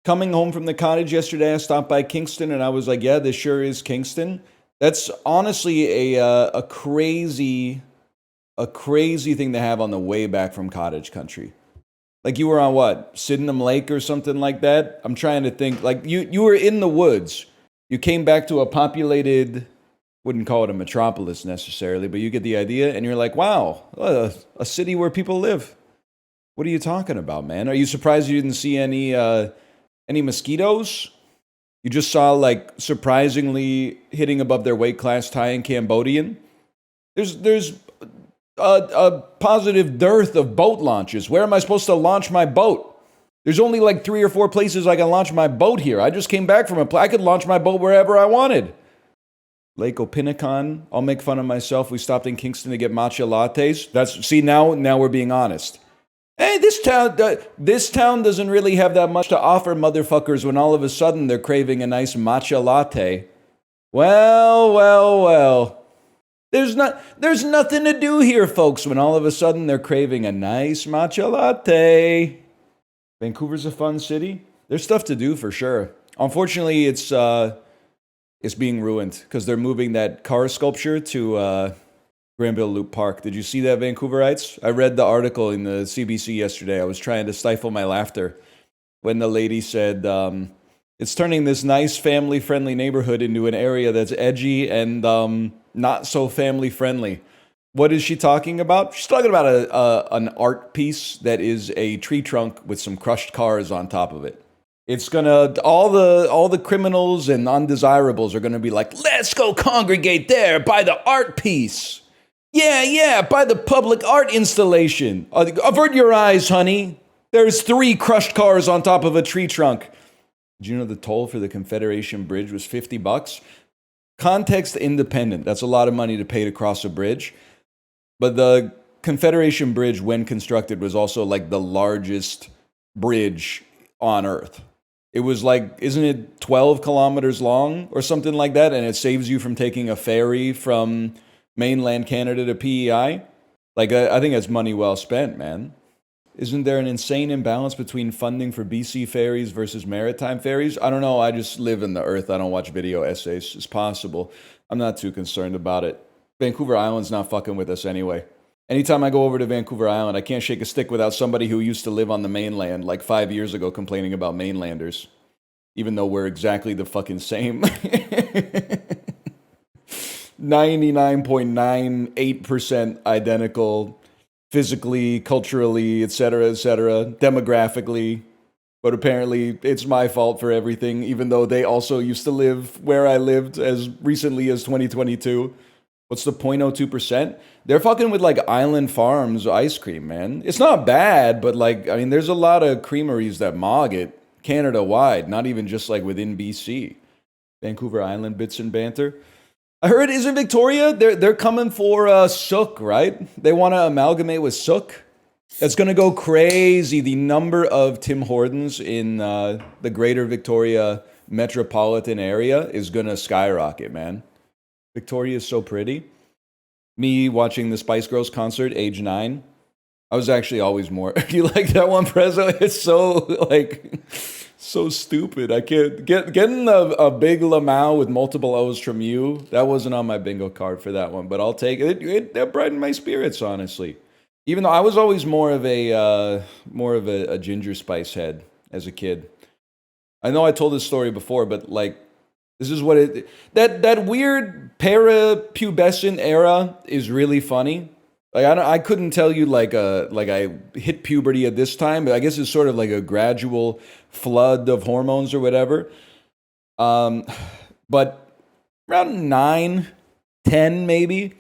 Coming home from the cottage yesterday, I stopped by Kingston and I was like, yeah, this sure is Kingston. That's honestly a crazy thing to have on the way back from cottage country. Like, you were on what, Sydenham Lake or something like that? I'm trying to think. Like, you were in the woods. You came back to a populated, wouldn't call it a metropolis necessarily, but you get the idea, and you're like, wow, a city where people live. What are you talking about, man? Are you surprised you didn't see any mosquitoes? You just saw, like, surprisingly hitting above their weight class Thai and Cambodian? There's a positive dearth of boat launches. Where am I supposed to launch my boat? There's only like 3 or 4 places I can launch my boat here. I just came back from I could launch my boat wherever I wanted. Lake Opinacon. I'll make fun of myself. We stopped in Kingston to get matcha lattes. See, now we're being honest. Hey, this town doesn't really have that much to offer motherfuckers when all of a sudden they're craving a nice matcha latte. Well. There's nothing to do here, folks, when all of a sudden they're craving a nice matcha latte. Vancouver's a fun city. There's stuff to do for sure. Unfortunately, it's being ruined because they're moving that car sculpture to Granville Loop Park. Did you see that, Vancouverites? I read the article in the CBC yesterday. I was trying to stifle my laughter when the lady said, it's turning this nice family-friendly neighborhood into an area that's edgy and not so family-friendly. What is she talking about? She's talking about an art piece that is a tree trunk with some crushed cars on top of it. It's gonna, all the criminals and undesirables are gonna be like, let's go congregate there by the art piece. Yeah, by the public art installation. Avert your eyes, honey. There's 3 crushed cars on top of a tree trunk. Did you know the toll for the Confederation Bridge was $50? Context independent. That's a lot of money to pay to cross a bridge. But the Confederation Bridge, when constructed, was also like the largest bridge on Earth. It was like, isn't it 12 kilometers long or something like that? And it saves you from taking a ferry from mainland Canada to PEI. Like, I think that's money well spent, man. Isn't there an insane imbalance between funding for BC ferries versus maritime ferries? I don't know. I just live in the earth. I don't watch video essays. It's possible. I'm not too concerned about it. Vancouver Island's not fucking with us anyway. Anytime I go over to Vancouver Island, I can't shake a stick without somebody who used to live on the mainland like 5 years ago complaining about mainlanders. Even though we're exactly the fucking same. 99.98% identical. Physically, culturally, etc., demographically. But apparently, it's my fault for everything, even though they also used to live where I lived as recently as 2022. What's the 0.02%? They're fucking with, like, Island Farms ice cream, man. It's not bad, but, like, I mean, there's a lot of creameries that mog it Canada-wide, not even just, like, within BC. Vancouver Island bits and banter. I heard, isn't Victoria? They're coming for Sook, right? They want to amalgamate with Sook. It's going to go crazy. The number of Tim Hortons in the greater Victoria metropolitan area is going to skyrocket, man. Victoria is so pretty. Me watching the Spice Girls concert, age 9. I was actually always more. You like that one, Prezzo? It's so, like, so stupid. I can't getting a big Lamau with multiple O's from you. That wasn't on my bingo card for that one, but I'll take it. That brightened my spirits, honestly. Even though I was always more of a ginger spice head as a kid. I know I told this story before, but like, this is what that weird parapubescent era is really funny. Like, I couldn't tell you like I hit puberty at this time, but I guess it's sort of like a gradual flood of hormones or whatever. But around 9, 10 maybe,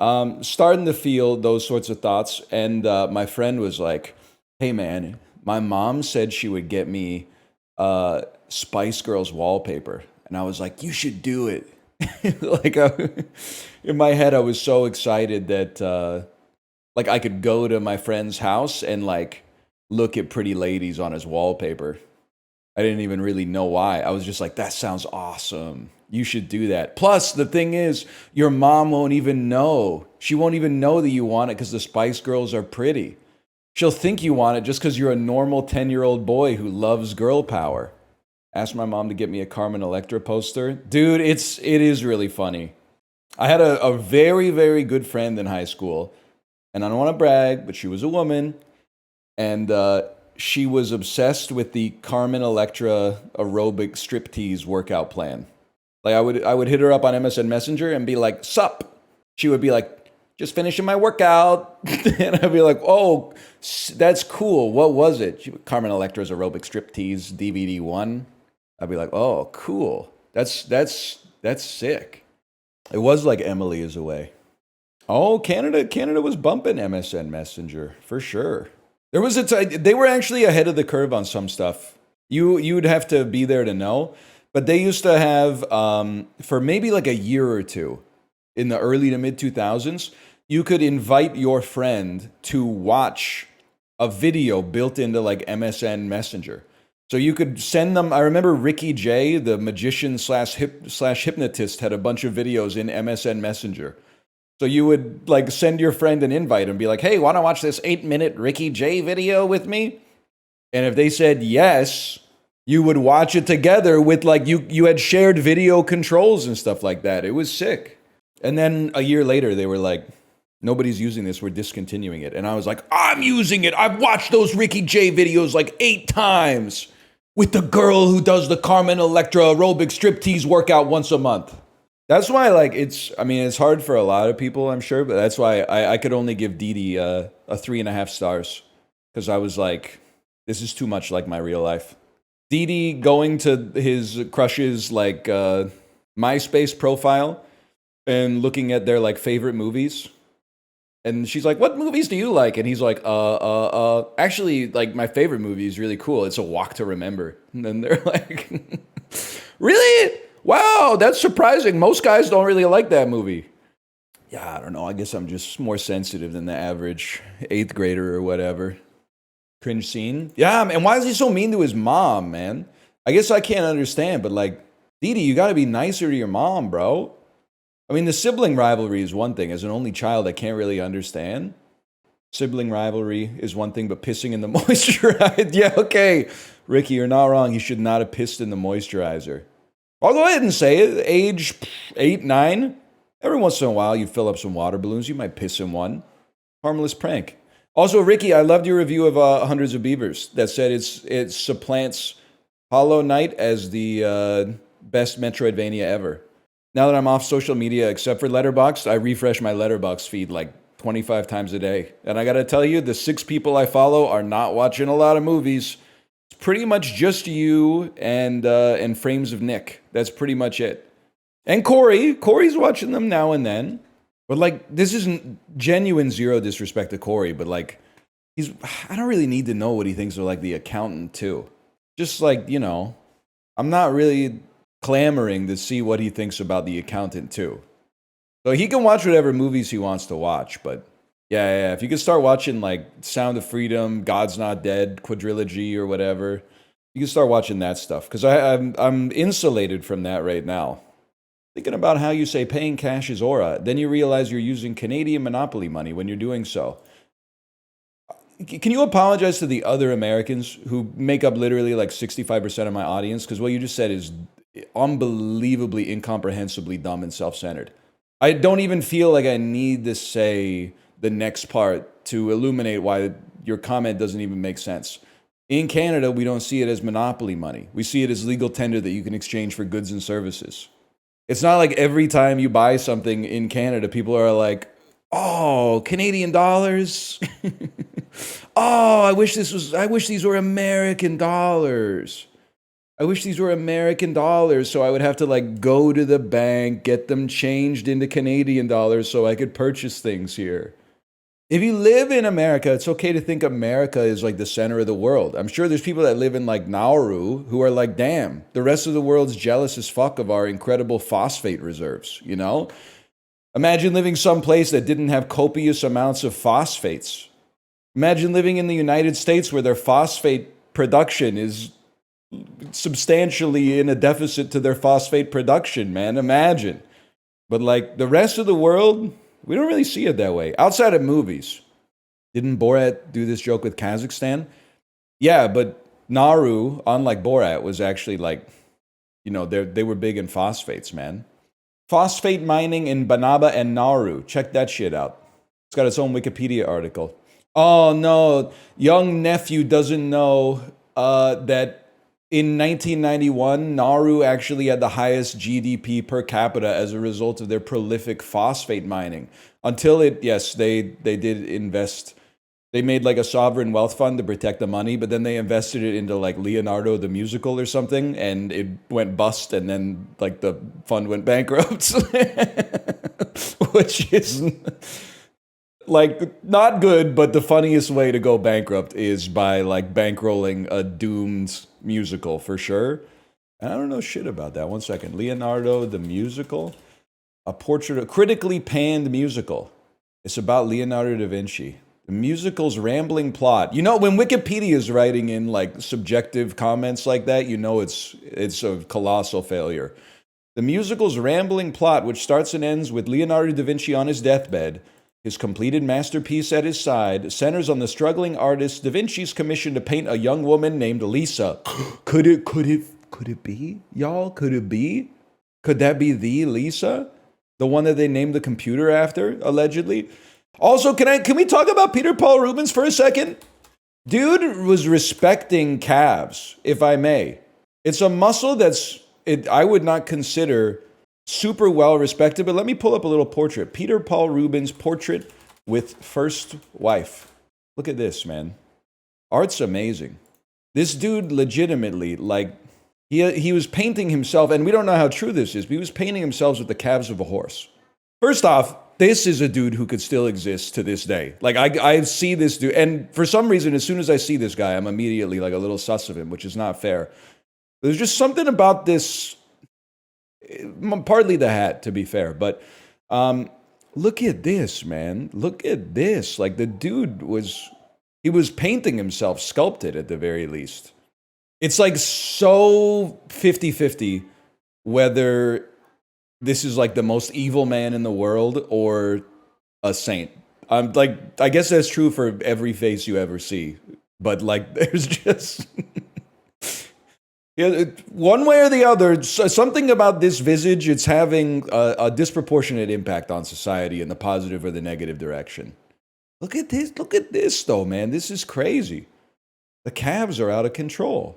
starting to feel those sorts of thoughts. And my friend was like, hey man, my mom said she would get me Spice Girls wallpaper. And I was like, you should do it. Like, in my head, I was so excited that like I could go to my friend's house and like look at pretty ladies on his wallpaper. I didn't even really know why. I was just like, that sounds awesome. You should do that. Plus, the thing is, your mom won't even know. She won't even know that you want it because the Spice Girls are pretty. She'll think you want it just because you're a normal 10-year-old boy who loves girl power. Asked my mom to get me a Carmen Electra poster. Dude, it is really funny. I had a very, very good friend in high school, and I don't want to brag, but she was a woman, and she was obsessed with the Carmen Electra aerobic striptease workout plan. Like I would hit her up on MSN Messenger and be like, "Sup?" She would be like, "Just finishing my workout," and I'd be like, "Oh, that's cool. What was it?" Carmen Electra's aerobic striptease DVD 1. I'd be like, "Oh, cool. That's sick." It was like Emily is away. Oh, Canada was bumping MSN Messenger for sure. There was they were actually ahead of the curve on some stuff. You'd have to be there to know, but they used to have for maybe like a year or two in the early to mid 2000s, you could invite your friend to watch a video built into like MSN Messenger. So you could send them. I remember Ricky Jay, the magician slash hypnotist, had a bunch of videos in MSN Messenger. So you would like send your friend an invite and be like, "Hey, want to watch this 8-minute Ricky Jay video with me?" And if they said yes, you would watch it together with like you had shared video controls and stuff like that. It was sick. And then a year later, they were like, "Nobody's using this. We're discontinuing it." And I was like, "I'm using it. I've watched those Ricky Jay videos like 8 times with the girl who does the Carmen Electra aerobic striptease workout once a month." That's why, like, it's hard for a lot of people, I'm sure, but that's why I could only give Didi a 3.5 stars. Because I was like, this is too much like my real life. Didi going to his crush's, like, MySpace profile and looking at their, like, favorite movies. And she's like, "What movies do you like?" And he's like, actually, like, my favorite movie is really cool. It's A Walk to Remember. And then they're like, "Really? Wow, that's surprising. Most guys don't really like that movie." Yeah, I don't know. I guess I'm just more sensitive than the average 8th grader or whatever. Cringe scene. Yeah, and why is he so mean to his mom, man? I guess I can't understand, but like, Didi, you gotta be nicer to your mom, bro. I mean, the sibling rivalry is one thing. As an only child, I can't really understand. Sibling rivalry is one thing, but pissing in the moisturizer. Yeah, okay. Ricky, you're not wrong. He should not have pissed in the moisturizer. I'll go ahead and say it. Age 8, 9. Every once in a while, you fill up some water balloons. You might piss in one. Harmless prank. Also, Ricky, I loved your review of Hundreds of Beavers that said it supplants Hollow Knight as the best Metroidvania ever. Now that I'm off social media, except for Letterboxd, I refresh my Letterboxd feed like 25 times a day. And I gotta tell you, the 6 people I follow are not watching a lot of movies. It's pretty much just you and Frames of Nick. That's pretty much it. And Corey. Corey's watching them now and then. But like, this isn't genuine zero disrespect to Corey, but like, I don't really need to know what he thinks of like the accountant too. Just like, I'm not really clamoring to see what he thinks about the accountant too. So he can watch whatever movies he wants to watch, but yeah. If you could start watching like Sound of Freedom, God's Not Dead, Quadrilogy, or whatever, you can start watching that stuff because I'm insulated from that right now. Thinking about how you say paying cash is aura, then you realize you're using Canadian Monopoly money when you're doing so. Can you apologize to the other Americans who make up literally like 65% of my audience? Because what you just said is unbelievably, incomprehensibly dumb and self-centered. I don't even feel like I need to say the next part to illuminate why your comment doesn't even make sense. In Canada, we don't see it as monopoly money. We see it as legal tender that you can exchange for goods and services. It's not like every time you buy something in Canada, people are like, "Oh, Canadian dollars." "Oh, I wish these were American dollars. I wish these were American dollars so I would have to like go to the bank, get them changed into Canadian dollars so I could purchase things here." If you live in America, it's okay to think America is like the center of the world. I'm sure there's people that live in like Nauru who are like, "Damn, the rest of the world's jealous as fuck of our incredible phosphate reserves," Imagine living someplace that didn't have copious amounts of phosphates. Imagine living in the United States where their phosphate production is substantially in a deficit to their phosphate production, man. Imagine. But like the rest of the world, we don't really see it that way. Outside of movies. Didn't Borat do this joke with Kazakhstan? Yeah, but Nauru, unlike Borat, was actually like, they were big in phosphates, man. Phosphate mining in Banaba and Nauru. Check that shit out. It's got its own Wikipedia article. Oh no, young nephew doesn't know that in 1991, Nauru actually had the highest GDP per capita as a result of their prolific phosphate mining. Until they did invest. They made like a sovereign wealth fund to protect the money, but then they invested it into like Leonardo the musical or something, and it went bust, and then like the fund went bankrupt, which is like not good. But the funniest way to go bankrupt is by like bankrolling a doomed musical for sure. And I don't know shit about that. 1 second, Leonardo the musical, a critically panned musical. It's about Leonardo da Vinci. The musical's rambling plot. You know, when Wikipedia is writing in like subjective comments like that, you know it's a colossal failure. The musical's rambling plot, which starts and ends with Leonardo da Vinci on his deathbed, his completed masterpiece at his side, centers on the struggling artist da Vinci's commission to paint a young woman named Lisa. Could it be, y'all? Could it be? Could that be the Lisa? The one that they named the computer after, allegedly? Also, can we talk about Peter Paul Rubens for a second? Dude was respecting calves, if I may. It's a muscle I would not consider super well respected, but let me pull up a little portrait. Peter Paul Rubens portrait with first wife. Look at this, man. Art's amazing. This dude legitimately, like, he was painting himself, and we don't know how true this is, but he was painting himself with the calves of a horse. First off, this is a dude who could still exist to this day. Like, I see this dude, and for some reason, as soon as I see this guy, I'm immediately like a little sus of him, which is not fair. There's just something about this, partly the hat, to be fair, but look at this, man. Look at this. Like, the dude was painting himself sculpted at the very least. It's like so 50-50 whether this is like the most evil man in the world or a saint. I guess that's true for every face you ever see. But like, there's just one way or the other, something about this visage, it's having a disproportionate impact on society in the positive or the negative direction. Look at this though, man. This is crazy. The calves are out of control.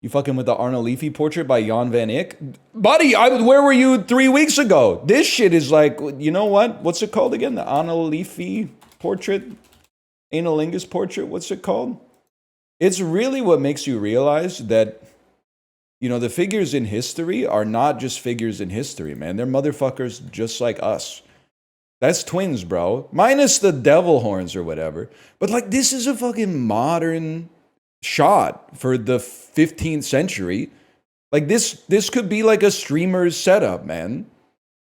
You fucking with the Arnold Leafy portrait by Jan van Eyck? Buddy, where were you 3 weeks ago? This shit is like, you know what? What's it called again? The Arnold Leafy portrait? Analingus portrait? What's it called? It's really what makes you realize that, the figures in history are not just figures in history, man. They're motherfuckers just like us. That's twins, bro. Minus the devil horns or whatever. But like, this is a fucking modern shot for the 15th century. Like, this could be like a streamer's setup, man.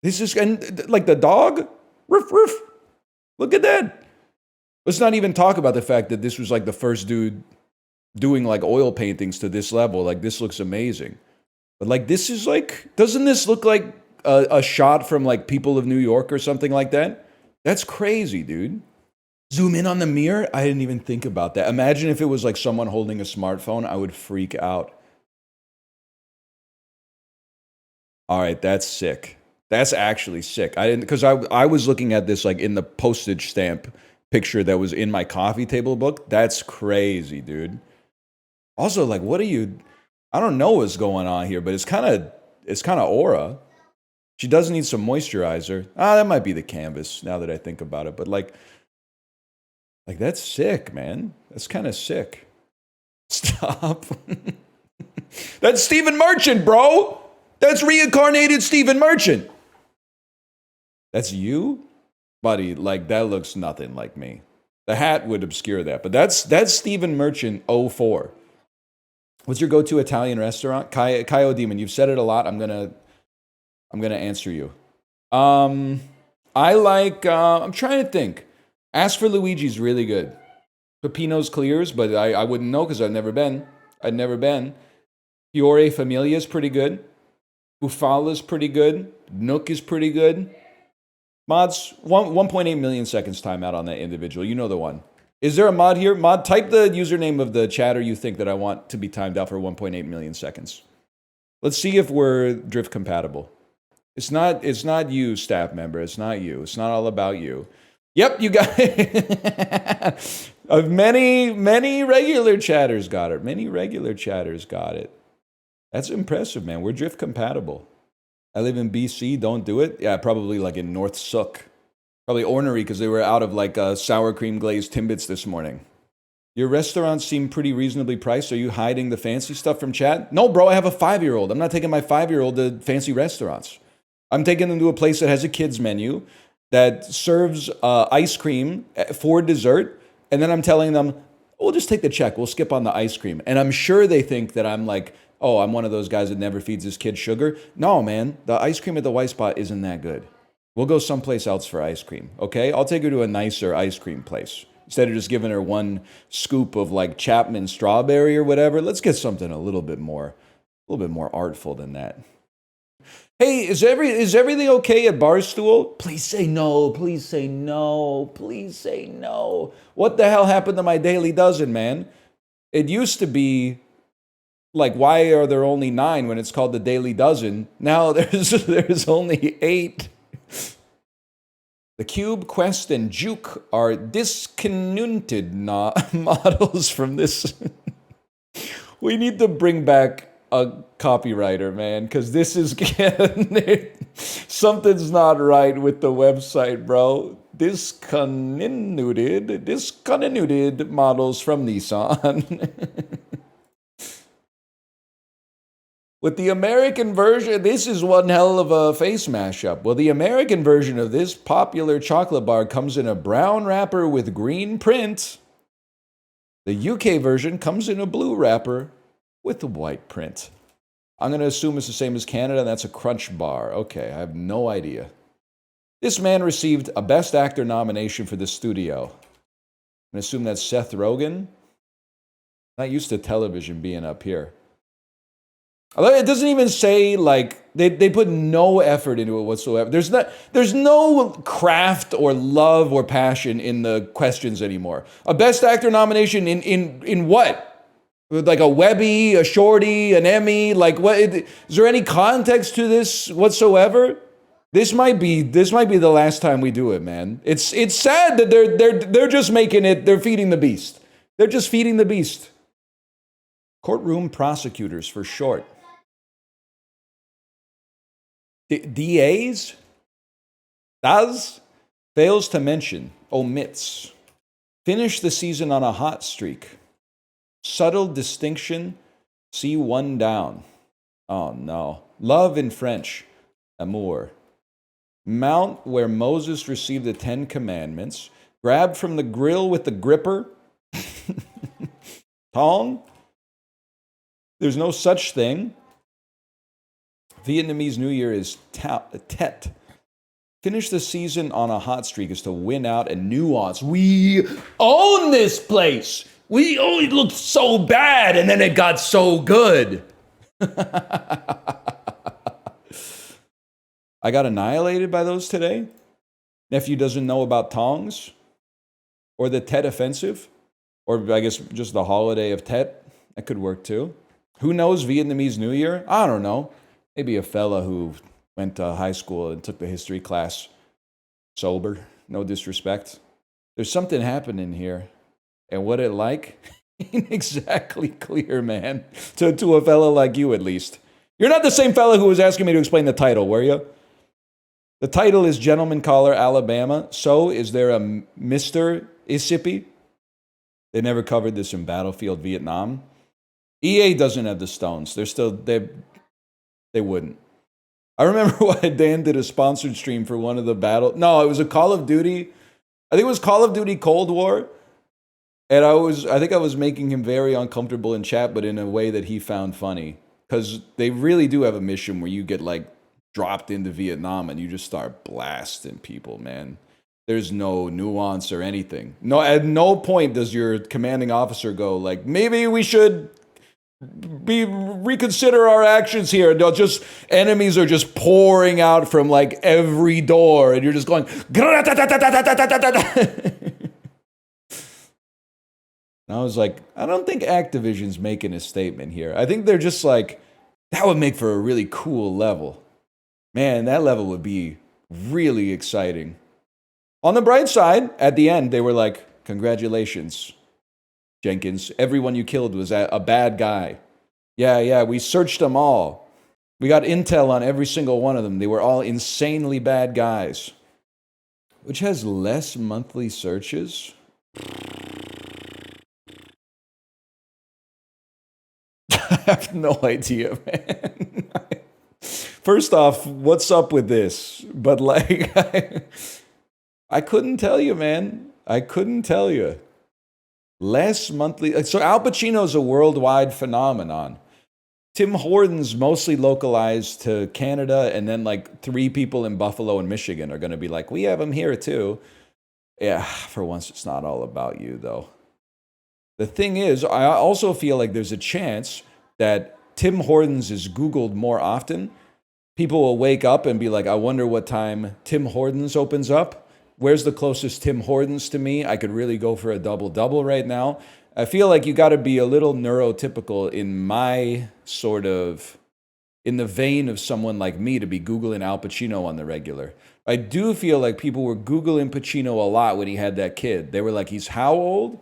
This is, and like the dog, roof roof. Look at that. Let's not even talk about the fact that this was like the first dude doing like oil paintings to this level. Like, this looks amazing. But like, this is like, doesn't this look like a shot from like People of New York or something like that? That's crazy, dude. Zoom in on the mirror? I didn't even think about that. Imagine if it was like someone holding a smartphone. I would freak out. All right, that's sick. That's actually sick. Because I was looking at this like in the postage stamp picture that was in my coffee table book. That's crazy, dude. Also, like, I don't know what's going on here, but it's kind of aura. She does need some moisturizer. That might be the canvas now that I think about it. But like that's sick, man. That's kind of sick. Stop. That's Stephen Merchant, bro. That's reincarnated Stephen Merchant. That's you? Buddy, like, that looks nothing like me. The hat would obscure that, but that's Stephen Merchant 04. What's your go-to Italian restaurant? Kaio Demon, you've said it a lot. I'm gonna answer you. I'm trying to think. Ask for Luigi's really good. Peppino's Clears, but I wouldn't know because I've never been. Fiore Familia's pretty good. Bufala's pretty good. Nook is pretty good. Mods, 1.8 million seconds timeout on that individual. You know the one. Is there a mod here? Mod, type the username of the chatter you think that I want to be timed out for 1.8 million seconds. Let's see if we're drift compatible. It's not you, staff member. It's not you. It's not all about you. Yep, you got it. Many regular chatters got it. Many regular chatters got it. That's impressive, man. We're drift compatible. I live in BC. Don't do it. Yeah, probably like in North Sook. Probably ornery because they were out of like sour cream glazed Timbits this morning. Your restaurants seem pretty reasonably priced. Are you hiding the fancy stuff from chat? No, bro, I have a 5-year-old. I'm not taking my 5-year-old to fancy restaurants. I'm taking them to a place that has a kids menu that serves ice cream for dessert. And then I'm telling them, we'll just take the check. We'll skip on the ice cream. And I'm sure they think that I'm like, oh, I'm one of those guys that never feeds his kid sugar. No, man, the ice cream at the White Spot isn't that good. We'll go someplace else for ice cream, okay? I'll take her to a nicer ice cream place. Instead of just giving her one scoop of like Chapman strawberry or whatever, let's get something a little bit more artful than that. Hey, is everything okay at Barstool? Please say no, please say no, please say no. What the hell happened to my daily dozen, man? It used to be like, why are there only 9 when it's called the Daily Dozen? Now there's only 8. The Cube, Quest, and Juke are discontinued models from this. We need to bring back a copywriter, man, because this is something's not right with the website, bro. Discontinued models from Nissan. With the American version, this is one hell of a face mashup. Well, the American version of this popular chocolate bar comes in a brown wrapper with green print. The UK version comes in a blue wrapper with the white print. I'm going to assume it's the same as Canada, and that's a Crunch bar. Okay, I have no idea. This man received a Best Actor nomination for the studio. I'm going to assume that's Seth Rogen. Not used to television being up here. Although it doesn't even say, like, they put no effort into it whatsoever. There's no craft or love or passion in the questions anymore. A Best Actor nomination in what? Like a Webby, a Shorty, an Emmy? Like, what? Is there any context to this whatsoever? This might be the last time we do it, man. It's sad that they're just making it. They're feeding the beast. They're just feeding the beast. Courtroom prosecutors for short. DAs? Does? Fails to mention. Omits. Finish the season on a hot streak. Subtle distinction. See one down. Oh no. Love in French. Amour. Mount where Moses received the 10 commandments. Grab from the grill with the gripper. Tong. There's no such thing. Vietnamese New Year is Tet. Finish the season on a hot streak is to win out and nuance. We own this place. We only looked so bad and then it got so good. I got annihilated by those today. Nephew doesn't know about tongs or the Tet offensive, or I guess just the holiday of Tet. That could work too. Who knows Vietnamese New Year? I don't know. Maybe a fella who went to high school and took the history class sober. No disrespect. There's something happening here. And what it like? Ain't exactly clear, man. To a fella like you, at least. You're not the same fella who was asking me to explain the title, were you? The title is Gentleman Caller Alabama. So, is there a Mr. Issippi? They never covered this in Battlefield Vietnam. EA doesn't have the stones. They wouldn't. I remember why Dan did a sponsored stream for one of the No, it was a Call of Duty. I think it was Call of Duty Cold War. And I think I was making him very uncomfortable in chat, but in a way that he found funny. Because they really do have a mission where you get like dropped into Vietnam and you just start blasting people, man. There's no nuance or anything. No, at no point does your commanding officer go like, maybe we should reconsider our actions here. No, just enemies are just pouring out from like every door, and you're just going. And I was like, I don't think Activision's making a statement here. I think they're just like, that would make for a really cool level. Man, that level would be really exciting. On the bright side, at the end, they were like, congratulations, Jenkins. Everyone you killed was a bad guy. Yeah, we searched them all. We got intel on every single one of them. They were all insanely bad guys. Which has less monthly searches? I have no idea, man. First off, what's up with this? But like, I couldn't tell you, man. I couldn't tell you. Less monthly. So Al Pacino's a worldwide phenomenon. Tim Hortons mostly localized to Canada, and then like 3 people in Buffalo and Michigan are going to be like, we have him here too. Yeah, for once, it's not all about you, though. The thing is, I also feel like there's a chance that Tim Hortons is Googled more often. People will wake up and be like, I wonder what time Tim Hortons opens up. Where's the closest Tim Hortons to me? I could really go for a double-double right now. I feel like you got to be a little neurotypical in my sort of, in the vein of someone like me to be Googling Al Pacino on the regular. I do feel like people were Googling Pacino a lot when he had that kid. They were like, he's how old?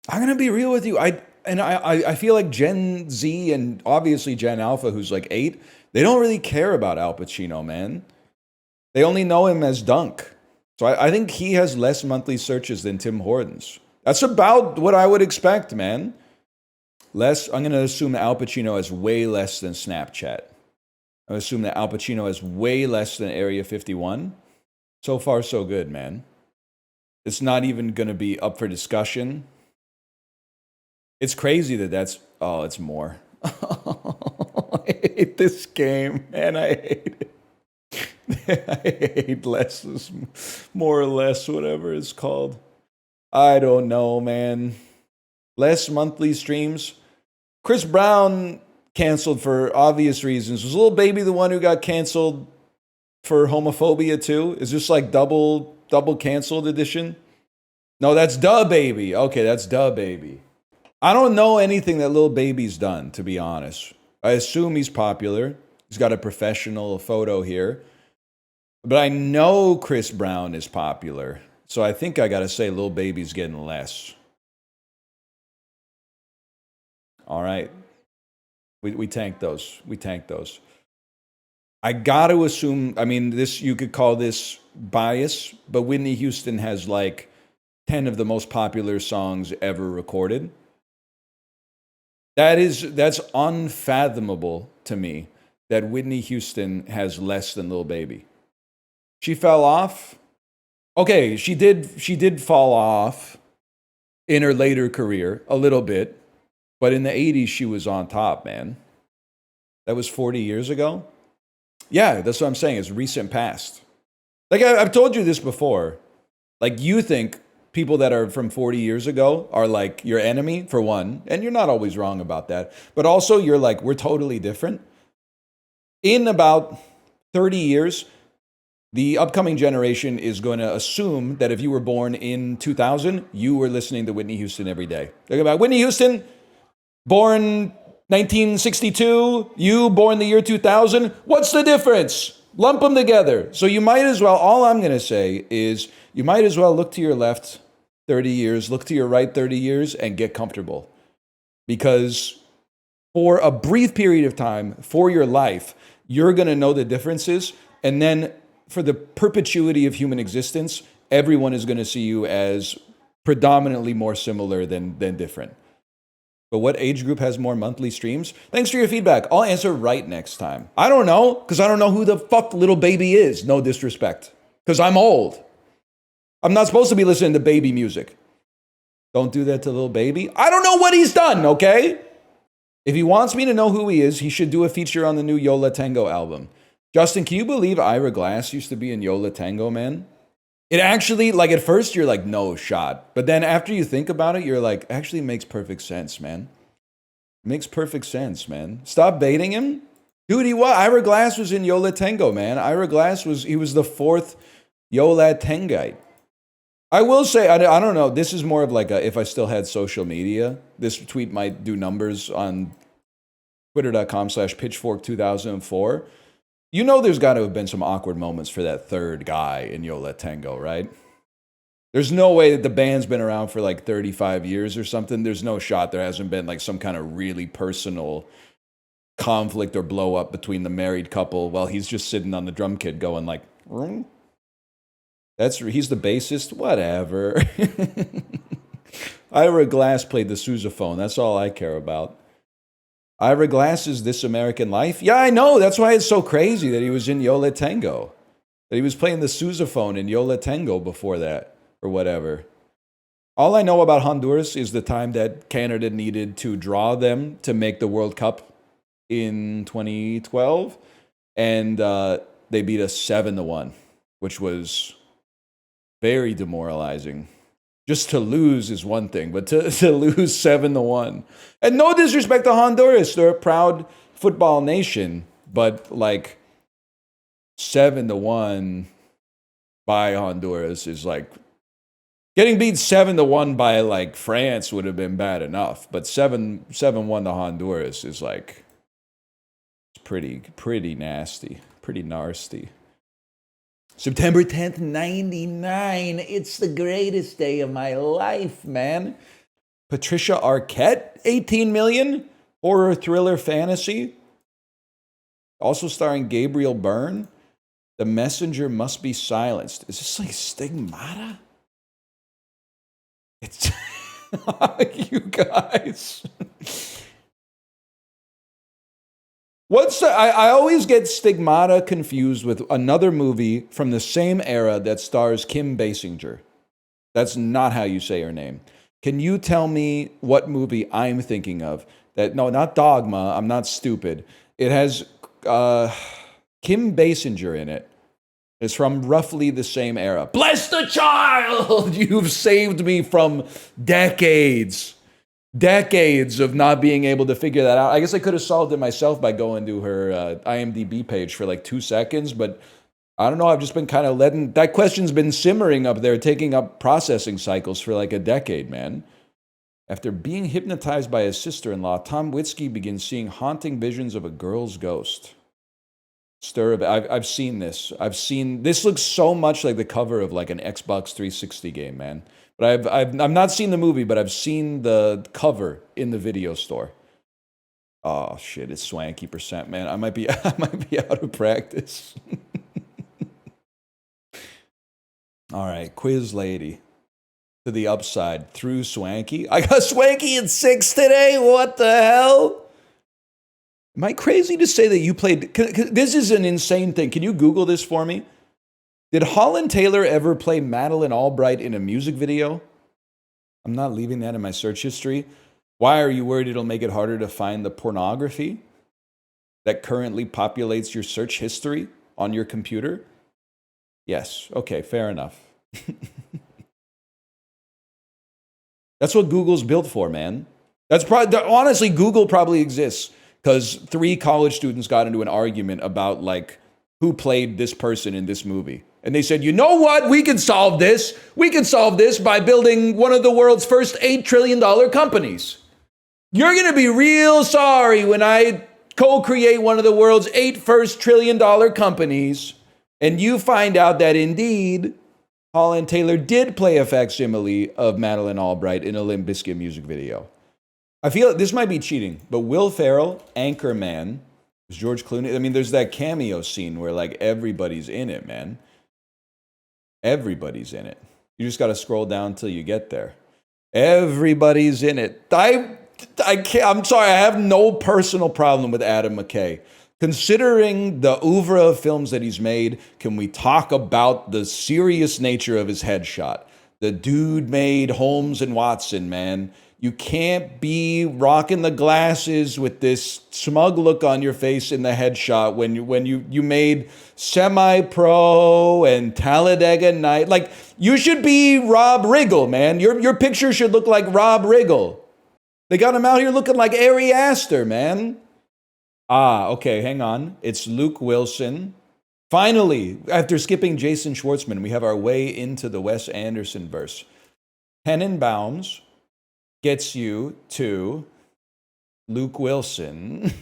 I'm going to be real with you. I feel like Gen Z and obviously Gen Alpha, who's like 8, they don't really care about Al Pacino, man. They only know him as Dunk. So I think he has less monthly searches than Tim Hortons. That's about what I would expect, man. Less, I'm going to assume that Al Pacino has way less than Snapchat. I assume that Al Pacino has way less than Area 51. So far, so good, man. It's not even going to be up for discussion. It's crazy that that's... Oh, it's more. I hate this game, man. I hate it. I hate less, more or less, whatever it's called. I don't know, man. Less monthly streams. Chris Brown canceled for obvious reasons. Was Lil Baby the one who got canceled for homophobia too? Is this like double canceled edition? No, that's Da Baby. Okay, that's Da Baby. I don't know anything that Lil Baby's done, to be honest. I assume he's popular. He's got a professional photo here. But I know Chris Brown is popular. So I think I got to say Lil Baby's getting less. All right. We tanked those. We tanked those. I got to assume, I mean, this, you could call this bias, but Whitney Houston has like 10 of the most popular songs ever recorded. That's unfathomable to me that Whitney Houston has less than Lil Baby. She fell off. Okay, she did fall off in her later career a little bit, but in the 80s she was on top, man. That was 40 years ago. Yeah, that's what I'm saying. It's recent past. Like I've told you this before. Like you think people that are from 40 years ago are like your enemy, for one, and you're not always wrong about that. But also you're like, we're totally different. In about 30 years, the upcoming generation is going to assume that if you were born in 2000, you were listening to Whitney Houston every day. Think about Whitney Houston, born 1962, you born the year 2000. What's the difference? Lump them together. So you might as well, all I'm going to say is you might as well look to your left 30 years, look to your right 30 years, and get comfortable. Because for a brief period of time, for your life, you're going to know the differences, and then for the perpetuity of human existence, everyone is going to see you as predominantly more similar than different. But what age group has more monthly streams? Thanks for your feedback. I'll answer right next time. I don't know, because I don't know who the fuck Lil Baby is. No disrespect. Because I'm old. I'm not supposed to be listening to baby music. Don't do that to Lil Baby. I don't know what he's done, okay? If he wants me to know who he is, he should do a feature on the new Yola Tango album. Justin, can you believe Ira Glass used to be in Yola Tango, man? It actually, like at first you're like, no shot. But then after you think about it, you're like, actually makes perfect sense, man. Makes perfect sense, man. Stop baiting him. Dude, Ira Glass was in Yola Tango, man. Ira Glass was the 4th Yola Tangite. I will say, I don't know. This is more of like a, if I still had social media, this tweet might do numbers on twitter.com/pitchfork2004. You know there's got to have been some awkward moments for that third guy in Yo La Tengo, right? There's no way that the band's been around for like 35 years or something. There's no shot there hasn't been like some kind of really personal conflict or blow up between the married couple while he's just sitting on the drum kit going like, he's the bassist, whatever. Ira Glass played the sousaphone. That's all I care about. Ira Glass is This American Life. Yeah, I know. That's why it's so crazy that he was in Yo La Tengo. That he was playing the sousaphone in Yo La Tengo before that, or whatever. All I know about Honduras is the time that Canada needed to draw them to make the World Cup in 2012. And they beat us 7-1, which was very demoralizing. Just to lose is one thing, but to lose 7-1. And no disrespect to Honduras, they're a proud football nation, but like 7-1 by Honduras is like, getting beat 7-1 by like France would have been bad enough, but 7-1 to Honduras is like, it's pretty nasty, pretty nasty. September 10th, 99. It's the greatest day of my life, man. Patricia Arquette, 18 million. Horror thriller fantasy. Also starring Gabriel Byrne. The Messenger Must Be Silenced. Is this like Stigmata? It's you guys. I always get Stigmata confused with another movie from the same era that stars Kim Basinger. That's not how you say her name. Can you tell me what movie I'm thinking of? No, not Dogma. I'm not stupid. It has Kim Basinger in it. It's from roughly the same era. Bless the child! You've saved me from decades of not being able to figure that out. I guess I could have solved it myself by going to her IMDb page for like 2 seconds, but I don't know. I've just been kind of letting that question's been simmering up there, taking up processing cycles for like a decade, man. After being hypnotized by his sister-in-law, Tom Witzke begins seeing haunting visions of a girl's ghost. I've seen this. This looks so much like the cover of like an Xbox 360 game, man. But I've not seen the movie, but I've seen the cover in the video store. Oh shit, it's Swankie %, man. I might be out of practice. All right, quiz lady. To the upside through Swankie. I got Swankie at 6 today. What the hell? Am I crazy to say that you played? This is an insane thing. Can you Google this for me? Did Holland Taylor ever play Madeleine Albright in a music video? I'm not leaving that in my search history. Why are you worried it'll make it harder to find the pornography that currently populates your search history on your computer? Yes. Okay, fair enough. That's what Google's built for, man. Honestly, Google probably exists because 3 college students got into an argument about like who played this person in this movie. And they said, you know what? We can solve this. We can solve this by building one of the world's first $8 trillion companies. You're going to be real sorry when I co-create one of the world's 8 first $1 trillion companies. And you find out that indeed, Holland Taylor did play a facsimile of Madeleine Albright in a Limp Bizkit music video. I feel this might be cheating, but Will Ferrell, Anchorman, was George Clooney. I mean, there's that cameo scene where like everybody's in it, man. Everybody's in it. You just got to scroll down till you get there. Everybody's in it. I'm sorry, I have no personal problem with Adam McKay. Considering the oeuvre of films that he's made, can we talk about the serious nature of his headshot? The dude made Holmes and Watson, man. You can't be rocking the glasses with this smug look on your face in the headshot when you made Semi-Pro and Talladega Night. Like, you should be Rob Riggle, man. Your picture should look like Rob Riggle. They got him out here looking like Ari Aster, man. Okay, hang on. It's Luke Wilson. Finally, after skipping Jason Schwartzman, we have our way into the Wes Anderson verse. Tenenbaums gets you to Luke Wilson.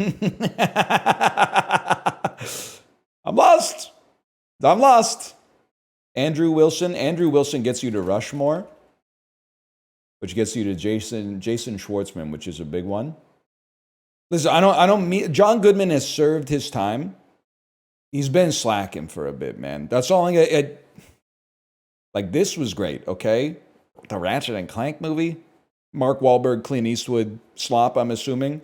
I'm lost. Andrew Wilson gets you to Rushmore, which gets you to Jason Schwartzman, which is a big one. Listen, John Goodman has served his time. He's been slacking for a bit, man. That's all I get. Like, this was great, okay? The Ratchet and Clank movie. Mark Wahlberg, Clint Eastwood slop, I'm assuming.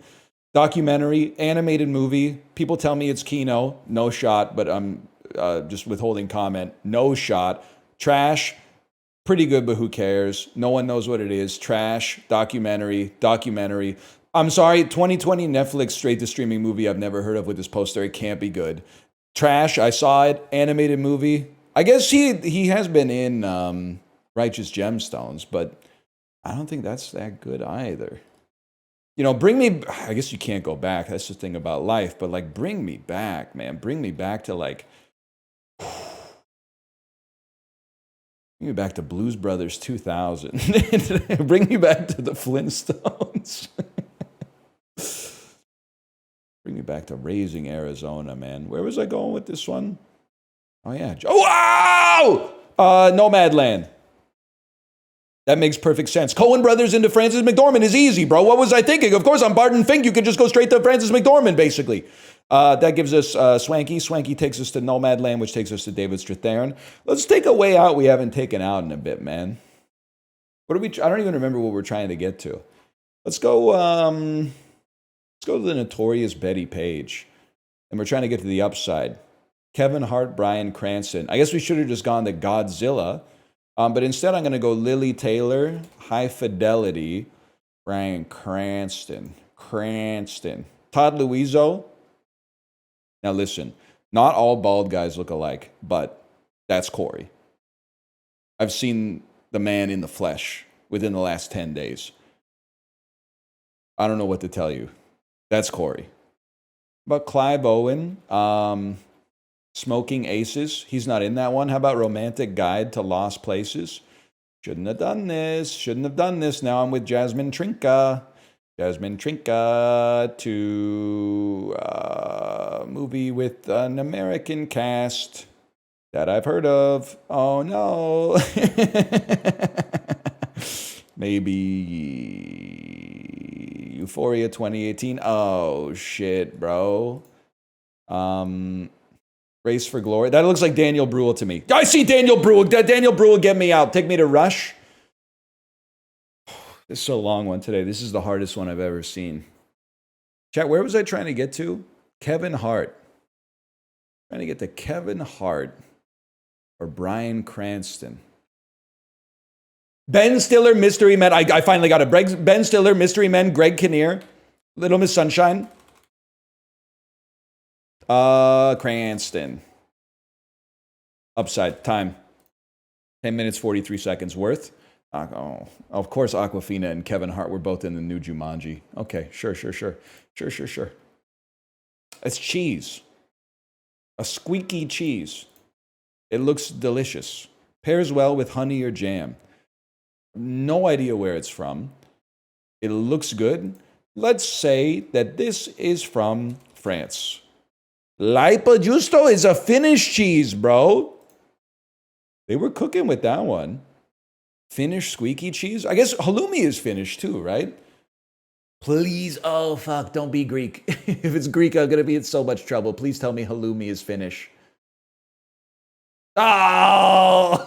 Documentary, animated movie. People tell me it's Kino. No shot, but I'm just withholding comment. No shot. Trash. Pretty good, but who cares? No one knows what it is. Trash. Documentary. I'm sorry, 2020 Netflix straight-to-streaming movie I've never heard of with this poster. It can't be good. Trash. I saw it. Animated movie. I guess he has been in Righteous Gemstones, but I don't think that's that good either. You know, I guess you can't go back. That's the thing about life. But, like, bring me back, man. Bring me back to, like, bring me back to Blues Brothers 2000. Bring me back to the Flintstones. Bring me back to Raising Arizona, man. Where was I going with this one? Oh, yeah. Oh, wow! Nomadland. That makes perfect sense. Coen Brothers into Frances McDormand is easy, bro. What was I thinking? Of course, I'm Barton Fink. You could just go straight to Frances McDormand, basically. That gives us Swankie. Swankie takes us to Nomadland, which takes us to David Strathairn. Let's take a way out we haven't taken out in a bit, man. I don't even remember what we're trying to get to. Let's go to the notorious Betty Page. And we're trying to get to the upside. Kevin Hart, Bryan Cranston. I guess we should have just gone to Godzilla. But instead, I'm going to go Lily Taylor, High Fidelity, Bryan Cranston. Todd Luizzo. Now listen, not all bald guys look alike, but that's Corey. I've seen the man in the flesh within the last 10 days. I don't know what to tell you. That's Corey. But Clive Owen, Smoking Aces. He's not in that one. How about Romantic Guide to Lost Places? Shouldn't have done this. Now I'm with Jasmine Trinka. To movie with an American cast that I've heard of. Oh no. Maybe Euphoria 2018. Oh shit, bro. Race for Glory. That looks like Daniel Bruhl to me. I see Daniel Bruhl. Daniel Bruhl, get me out. Take me to Rush. This is so long one today. This is the hardest one I've ever seen. Chat, where was I trying to get to? Kevin Hart. Trying to get to Kevin Hart or Bryan Cranston. Ben Stiller, Mystery Men. I finally got it. Ben Stiller, Mystery Men, Greg Kinnear, Little Miss Sunshine. Cranston. Upside. Time. 10 minutes, 43 seconds worth. Oh, of course, Aquafina and Kevin Hart were both in the new Jumanji. Okay, sure. It's cheese. A squeaky cheese. It looks delicious. Pairs well with honey or jam. No idea where it's from. It looks good. Let's say that this is from France. Laipa Giusto is a Finnish cheese, bro. They were cooking with that one. Finnish squeaky cheese? I guess halloumi is Finnish too, right? Please, oh fuck, don't be Greek. If it's Greek, I'm gonna be in so much trouble. Please tell me halloumi is Finnish. Oh!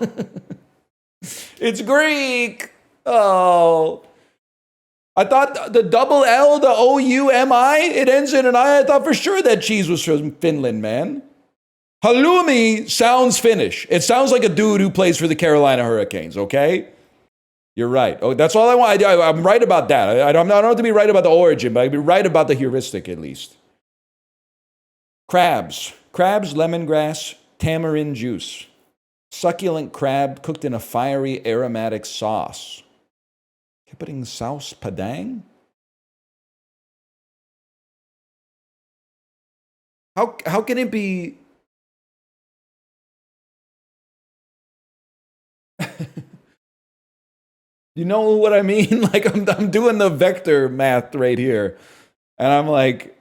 It's Greek! Oh. I thought the double L, the O-U-M-I, it ends in an I. I thought for sure that cheese was from Finland, man. Halloumi sounds Finnish. It sounds like a dude who plays for the Carolina Hurricanes, okay? You're right. Oh, that's all I want. I'm right about that. I don't have to be right about the origin, but I'd be right about the heuristic at least. Crabs, lemongrass, tamarind juice. Succulent crab cooked in a fiery aromatic sauce. Kippeting sauce padang? How can it be You know what I mean? Like I'm doing the vector math right here. And I'm like,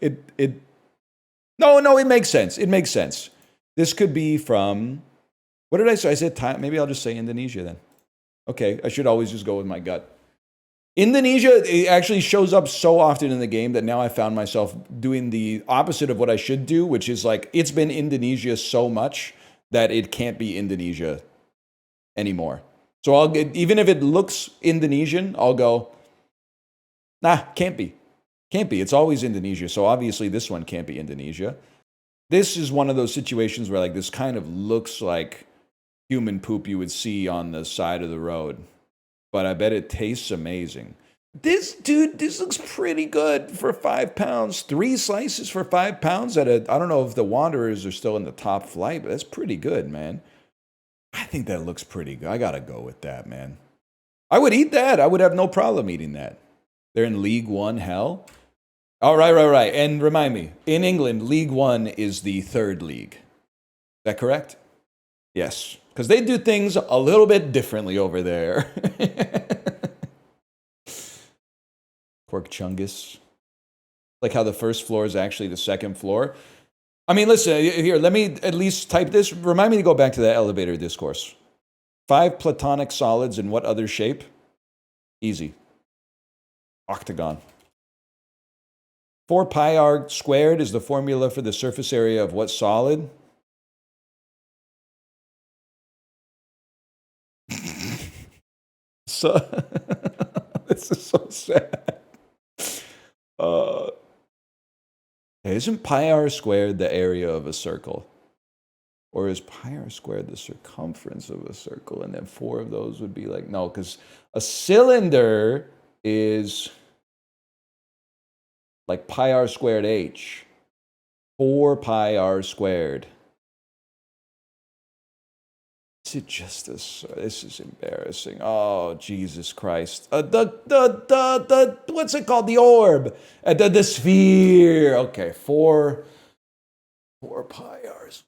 no, it makes sense. It makes sense. This could be from, what did I say? I said Thai. Maybe I'll just say Indonesia then. Okay, I should always just go with my gut. Indonesia, it actually shows up so often in the game that now I found myself doing the opposite of what I should do, which is like, it's been Indonesia so much that it can't be Indonesia anymore. So I'll get, even if it looks Indonesian, I'll go, nah, can't be. Can't be. It's always Indonesia. So obviously this one can't be Indonesia. This is one of those situations where like this kind of looks like human poop you would see on the side of the road. But I bet it tastes amazing. This looks pretty good for £5. 3 slices for £5 at I don't know if the Wanderers are still in the top flight, but that's pretty good, man. I think that looks pretty good. I gotta go with that, man. I would eat that. I would have no problem eating that. They're in League One, hell. Oh, right. And remind me, in England, League One is the third league. Is that correct? Yes. Because they do things a little bit differently over there. Pork chungus. Like how the first floor is actually the second floor. I mean, listen, here, let me at least type this. Remind me to go back to that elevator discourse. 5 platonic solids in what other shape? Easy. Octagon. 4 pi r squared is the formula for the surface area of what solid? So, this is so sad. Isn't pi r squared the area of a circle? Or is pi r squared the circumference of a circle? And then 4 of those would be like, no, because a cylinder is like pi r squared h. 4 pi r squared. Is it just this? This is embarrassing. Oh, Jesus Christ. What's it called? The orb. The sphere. Okay, 4 pi r's.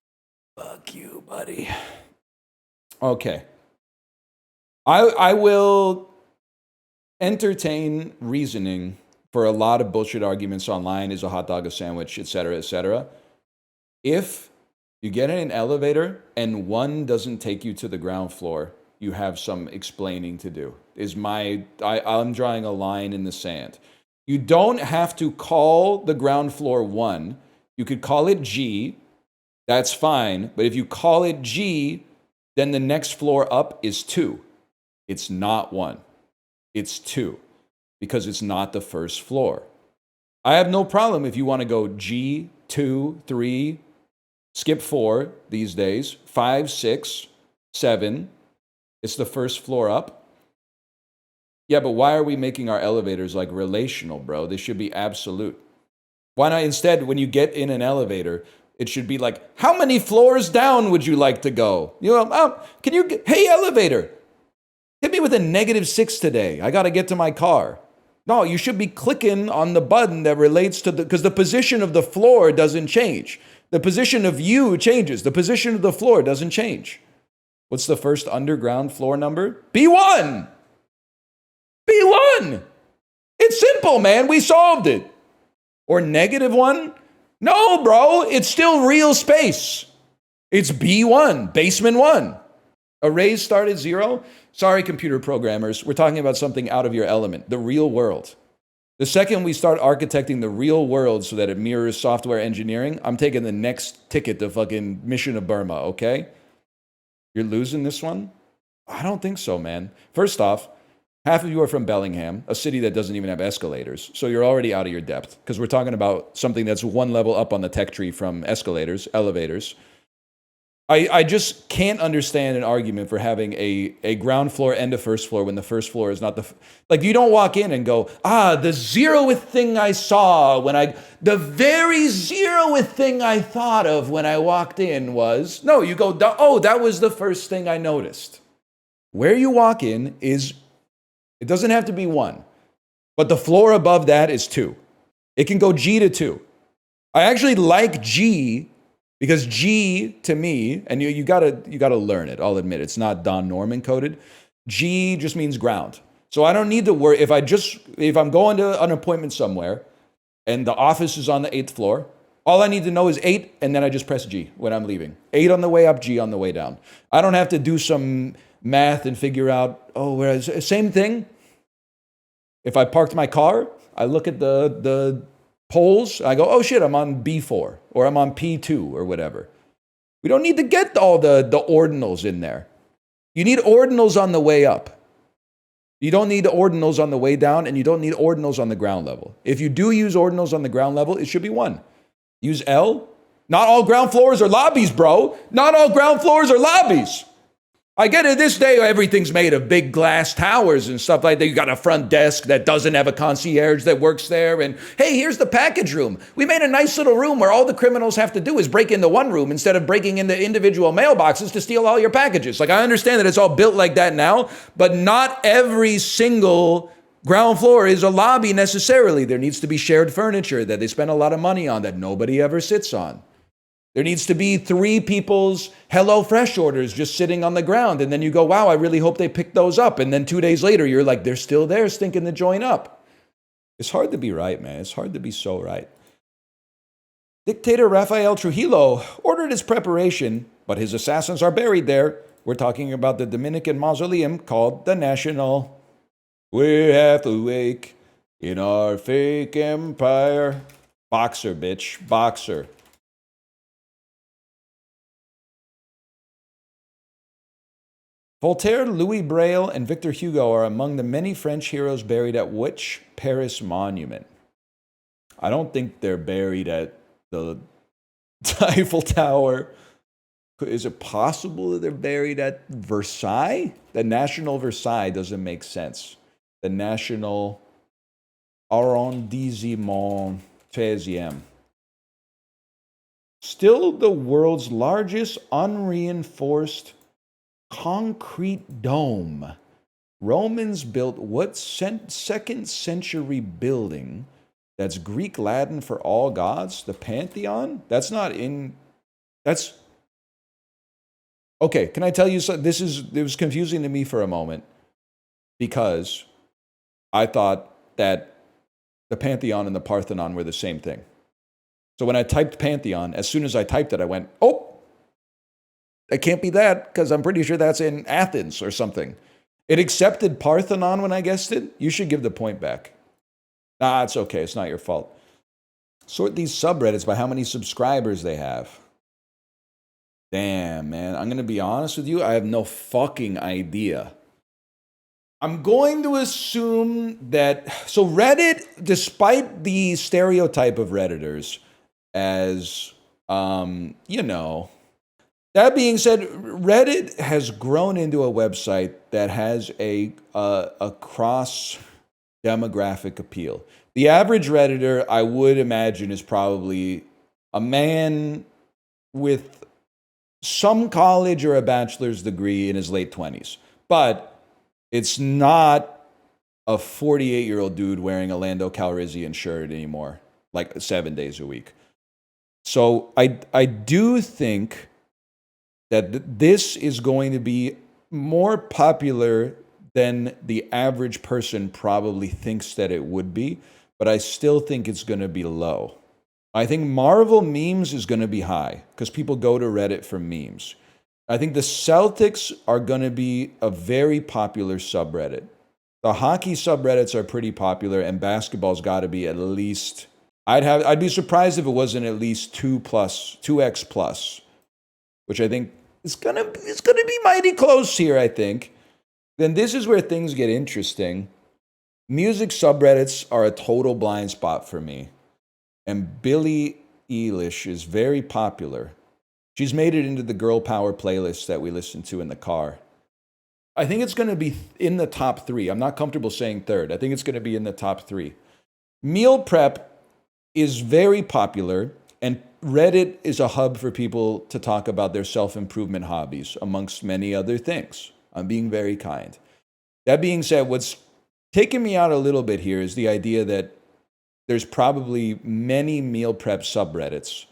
Fuck you, buddy. Okay. I will entertain reasoning for a lot of bullshit arguments online. Is a hot dog a sandwich, etc., etc. If you get in an elevator and one doesn't take you to the ground floor, you have some explaining to do. I'm drawing a line in the sand. You don't have to call the ground floor 1. You could call it G. That's fine. But if you call it G, then the next floor up is 2. It's not 1. It's 2. Because it's not the first floor. I have no problem if you want to go G, 2, 3, skip 4 these days, 5, 6, 7. It's the first floor up. Yeah, but why are we making our elevators like relational, bro? They should be absolute. Why not instead, when you get in an elevator, it should be like, how many floors down would you like to go? You know, hey, elevator, hit me with a -6 today. I got to get to my car. No, you should be clicking on the button that relates to because the position of the floor doesn't change. The position of you changes. The position of the floor doesn't change. What's the first underground floor number? B1! B1! It's simple, man. We solved it. Or -1? No, bro. It's still real space. It's B1, basement 1. Arrays start at 0. Sorry, computer programmers. We're talking about something out of your element, the real world. The second we start architecting the real world so that it mirrors software engineering, I'm taking the next ticket to fucking Mission of Burma, okay? You're losing this one? I don't think so, man. First off, half of you are from Bellingham, a city that doesn't even have escalators. So you're already out of your depth because we're talking about something that's one level up on the tech tree from escalators, elevators. I just can't understand an argument for having a ground floor and a first floor when the first floor is not like you don't walk in and go, the 0th thing I saw the very 0th thing I thought of when I walked in was, no, you go, that was the first thing I noticed. Where you walk in it doesn't have to be 1, but the floor above that is 2. It can go G to 2. I actually like G because G to me, and you gotta learn it. I'll admit it's not Don Norman coded. G just means ground. So I don't need to worry. If I'm going to an appointment somewhere and the office is on the 8th floor, all I need to know is 8, and then I just press G when I'm leaving. 8 on the way up, G on the way down. I don't have to do some math and figure out, same thing. If I parked my car, I look at the polls, I go, oh shit, I'm on B4 or I'm on P2 or whatever. We don't need to get all the ordinals in there. You need ordinals on the way up. You don't need ordinals on the way down, and you don't need ordinals on the ground level. If you do use ordinals on the ground level, it should be 1. Use L. Not all ground floors are lobbies, bro. Not all ground floors are lobbies. I get it, this day everything's made of big glass towers and stuff like that. You got a front desk that doesn't have a concierge that works there. And hey, here's the package room. We made a nice little room where all the criminals have to do is break into one room instead of breaking into individual mailboxes to steal all your packages. Like, I understand that it's all built like that now, but not every single ground floor is a lobby necessarily. There needs to be shared furniture that they spend a lot of money on that nobody ever sits on. There needs to be 3 people's HelloFresh orders just sitting on the ground. And then you go, wow, I really hope they pick those up. And then 2 days later, you're like, they're still there stinking the joint up. It's hard to be right, man. It's hard to be so right. Dictator Rafael Trujillo ordered his preparation, but his assassins are buried there. We're talking about the Dominican mausoleum called the National. We're half awake in our fake empire. Boxer, bitch. Boxer. Voltaire, Louis Braille, and Victor Hugo are among the many French heroes buried at which Paris monument? I don't think they're buried at the Eiffel Tower. Is it possible that they're buried at Versailles? The National Versailles doesn't make sense. The National Arrondissement 13e. Still the world's largest unreinforced concrete dome. Romans built what 2nd century building that's Greek Latin for all gods? The Pantheon? That's not in... That's... Okay, can I tell you something? It was confusing to me for a moment because I thought that the Pantheon and the Parthenon were the same thing. So when I typed Pantheon, as soon as I typed it, I went, oh, it can't be that, because I'm pretty sure that's in Athens or something. It accepted Parthenon when I guessed it. You should give the point back. Nah, it's okay. It's not your fault. Sort these subreddits by how many subscribers they have. Damn, man. I'm going to be honest with you. I have no fucking idea. I'm going to assume that... So Reddit, despite the stereotype of Redditors as, that being said, Reddit has grown into a website that has a cross-demographic appeal. The average Redditor, I would imagine, is probably a man with some college or a bachelor's degree in his late 20s. But it's not a 48-year-old dude wearing a Lando Calrissian shirt anymore, like 7 days a week. So I do think that this is going to be more popular than the average person probably thinks that it would be, but I still think it's going to be low. I think Marvel memes is going to be high because people go to Reddit for memes. I think the Celtics are going to be a very popular subreddit. The hockey subreddits are pretty popular, and basketball's got to be at least... I'd be surprised if it wasn't at least 2x plus, which I think it's gonna be mighty close here, I think. Then this is where things get interesting. Music subreddits are a total blind spot for me. And Billie Eilish is very popular. She's made it into the girl power playlist that we listen to in the car. I think it's going to be in the top 3. I'm not comfortable saying third. I think it's going to be in the top 3. Meal prep is very popular, and Reddit is a hub for people to talk about their self-improvement hobbies, amongst many other things. I'm being very kind. That being said, what's taken me out a little bit here is the idea that there's probably many meal prep subreddits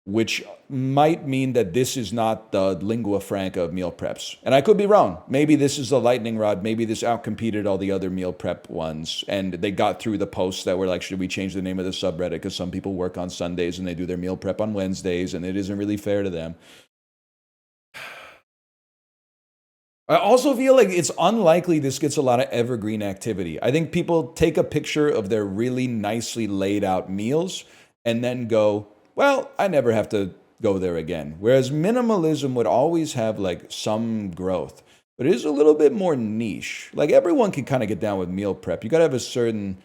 which might mean that this is not the lingua franca of meal preps. And I could be wrong. Maybe this is the lightning rod. Maybe this outcompeted all the other meal prep ones. And they got through the posts that were like, should we change the name of the subreddit? Because some people work on Sundays and they do their meal prep on Wednesdays, and it isn't really fair to them. I also feel like it's unlikely this gets a lot of evergreen activity. I think people take a picture of their really nicely laid out meals and then go, well, I never have to go there again. Whereas minimalism would always have like some growth, but it is a little bit more niche. Like everyone can kind of get down with meal prep. You got to have a certain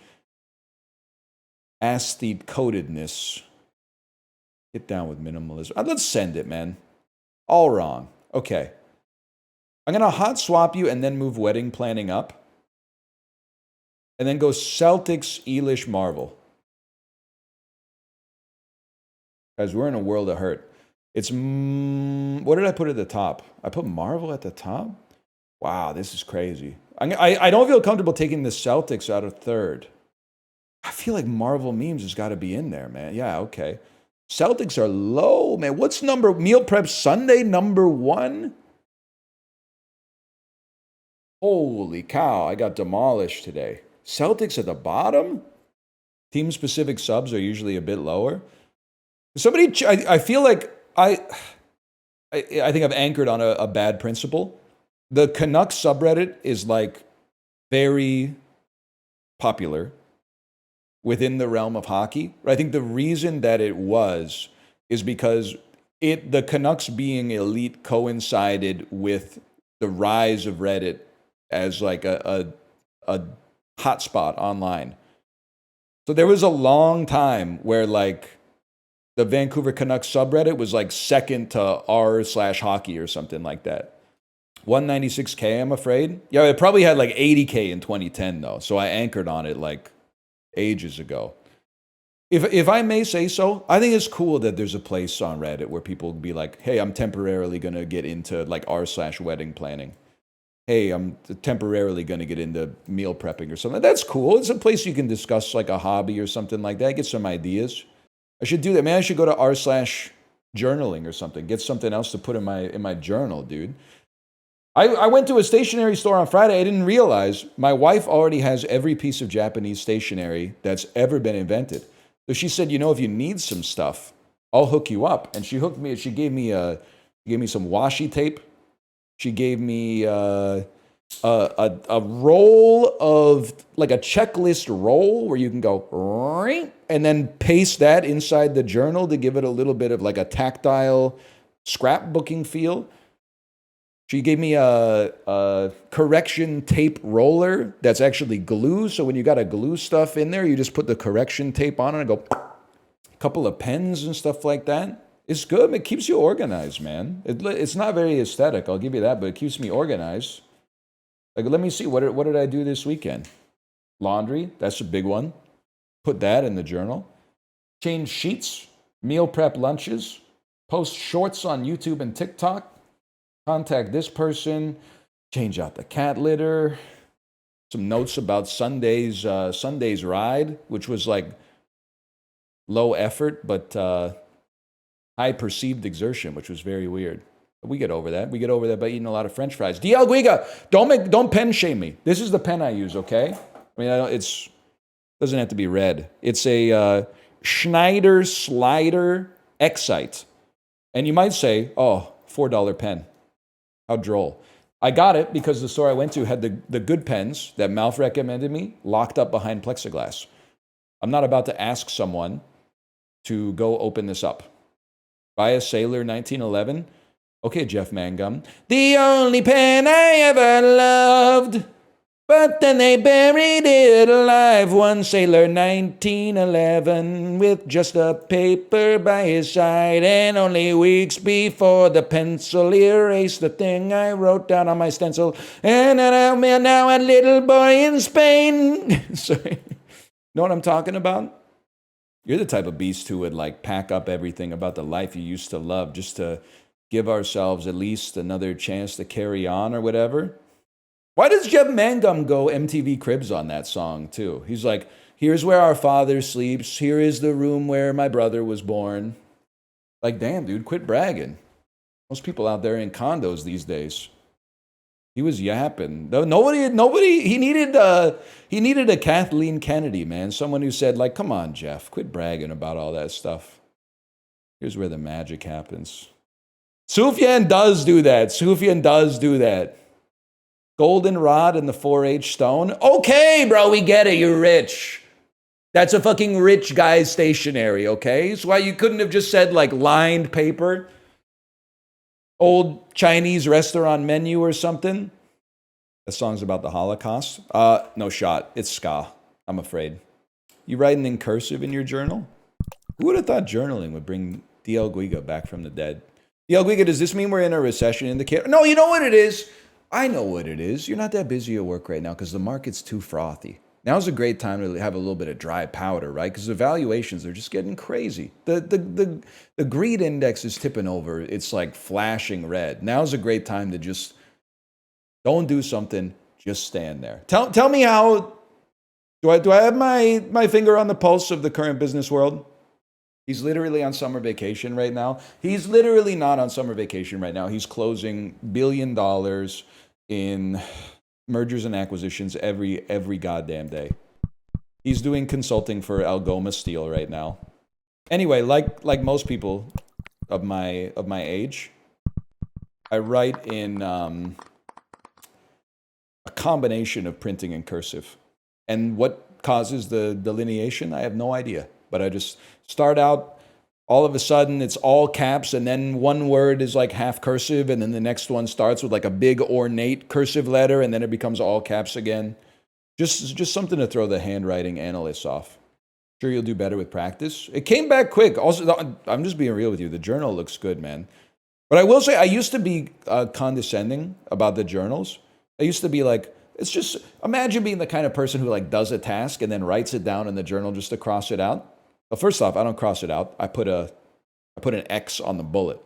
aesthete codedness. Get down with minimalism. Let's send it, man. All wrong. Okay. I'm going to hot swap you and then move wedding planning up. And then go Celtics, Eilish, Marvel. Guys, we're in a world of hurt. It's, what did I put at the top? I put Marvel at the top? Wow, this is crazy. I don't feel comfortable taking the Celtics out of third. I feel like Marvel memes has got to be in there, man. Yeah, okay. Celtics are low, man. What's meal prep Sunday number 1? Holy cow, I got demolished today. Celtics at the bottom? Team-specific subs are usually a bit lower. I feel like I think I've anchored on a bad principle. The Canucks subreddit is like very popular within the realm of hockey. I think the reason that it was is because the Canucks being elite coincided with the rise of Reddit as like a hotspot online. So there was a long time where like the Vancouver Canucks subreddit was like second to r/hockey or something like that. 196K, I'm afraid. Yeah, it probably had like 80K in 2010 though. So I anchored on it like ages ago. If I may say so, I think it's cool that there's a place on Reddit where people be like, hey, I'm temporarily going to get into like r/wedding planning. Hey, I'm temporarily going to get into meal prepping or something. That's cool. It's a place you can discuss like a hobby or something like that. Get some ideas. I should do that. Man, I should go to r/journaling or something. Get something else to put in my journal, dude. I went to a stationery store on Friday. I didn't realize my wife already has every piece of Japanese stationery that's ever been invented. So she said, if you need some stuff, I'll hook you up. And she hooked me. She gave me some washi tape. She gave me a roll of, like a checklist roll where you can go, ring, and then paste that inside the journal to give it a little bit of like a tactile scrapbooking feel. She gave me a correction tape roller that's actually glue. So when you got to glue stuff in there, you just put the correction tape on it and go, a couple of pens and stuff like that. It's good. It keeps you organized, man. It's not very aesthetic, I'll give you that, but it keeps me organized. Like, let me see, what did I do this weekend? Laundry, that's a big one. Put that in the journal. Change sheets, meal prep lunches, post shorts on YouTube and TikTok, contact this person, change out the cat litter, some notes about Sunday's ride, which was like low effort, but high perceived exertion, which was very weird. We get over that. We get over that by eating a lot of French fries. DL Guiga, don't pen shame me. This is the pen I use, okay? I mean, it doesn't have to be red. It's a Schneider Slider Excite. And you might say, oh, $4 pen. How droll. I got it because the store I went to had the good pens that Mouth recommended me locked up behind plexiglass. I'm not about to ask someone to go open this up. Buy a Sailor 1911. Okay, Jeff Mangum. The only pen I ever loved, but then they buried it alive. One Sailor 1911 with just a paper by his side, and only weeks before the pencil erased the thing I wrote down on my stencil. And I'm now a little boy in Spain. Sorry. Know what I'm talking about? You're the type of beast who would like pack up everything about the life you used to love just to give ourselves at least another chance to carry on or whatever. Why does Jeff Mangum go MTV Cribs on that song too? He's like, here's where our father sleeps. Here is the room where my brother was born. Like, damn, dude, quit bragging. Most people out there in condos these days. He was yapping. Nobody. He needed a Kathleen Kennedy, man. Someone who said, like, come on, Jeff, quit bragging about all that stuff. Here's where the magic happens. Sufjan does do that. Goldenrod and the 4-H stone. Okay, bro, we get it. You're rich. That's a fucking rich guy's stationery, okay? So why you couldn't have just said, like, lined paper? Old Chinese restaurant menu or something? That song's about the Holocaust. No shot. It's ska, I'm afraid. You writing in cursive in your journal? Who would have thought journaling would bring DL Guiga back from the dead? DL Guiga, does this mean we're in a recession indicator? No, you know what it is? I know what it is. You're not that busy at work right now because the market's too frothy. Now's a great time to have a little bit of dry powder, right? Because the valuations are just getting crazy. The greed index is tipping over. It's like flashing red. Now's a great time to just don't do something. Just stand there. Tell me how. Do I have my finger on the pulse of the current business world? He's literally on summer vacation right now. He's literally not on summer vacation right now. He's closing $1 billion in mergers and acquisitions every goddamn day. He's doing consulting for Algoma Steel right now. Anyway, like most people of my age, I write in a combination of printing and cursive. And what causes the delineation, I have no idea. But I just start out, all of a sudden it's all caps, and then one word is like half cursive, and then the next one starts with like a big ornate cursive letter, and then it becomes all caps again. Just something to throw the handwriting analysts off. Sure, you'll do better with practice. It came back quick. Also, I'm just being real with you. The journal looks good, man. But I will say, I used to be condescending about the journals. I used to be like, it's just, imagine being the kind of person who like does a task and then writes it down in the journal just to cross it out. Well, first off, I don't cross it out. I put an X on the bullet.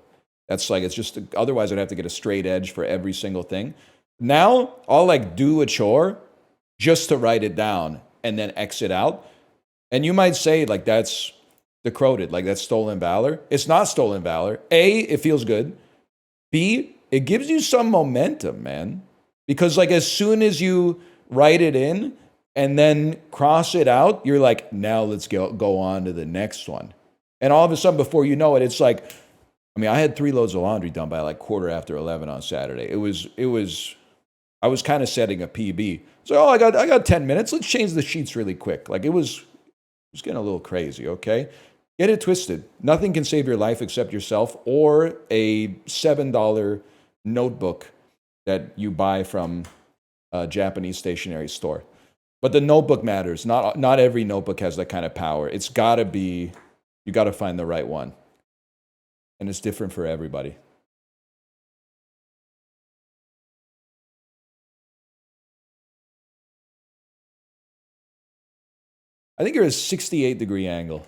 That's like, it's just, otherwise I'd have to get a straight edge for every single thing. Now, I'll like do a chore just to write it down and then X it out. And you might say like, that's decroded, like that's stolen valor. It's not stolen valor. A, it feels good. B, it gives you some momentum, man. Because like as soon as you write it in, and then cross it out, you're like, now let's go on to the next one. And all of a sudden, before you know it, it's like, I mean, I had 3 loads of laundry done by like 11:15 on Saturday. I was kind of setting a PB. So, I got 10 minutes. Let's change the sheets really quick. Like it was getting a little crazy, okay? Get it twisted. Nothing can save your life except yourself or a $7 notebook that you buy from a Japanese stationery store. But the notebook matters. Not every notebook has that kind of power. It's got to be, you got to find the right one. And it's different for everybody. I think you're at a 68-degree angle.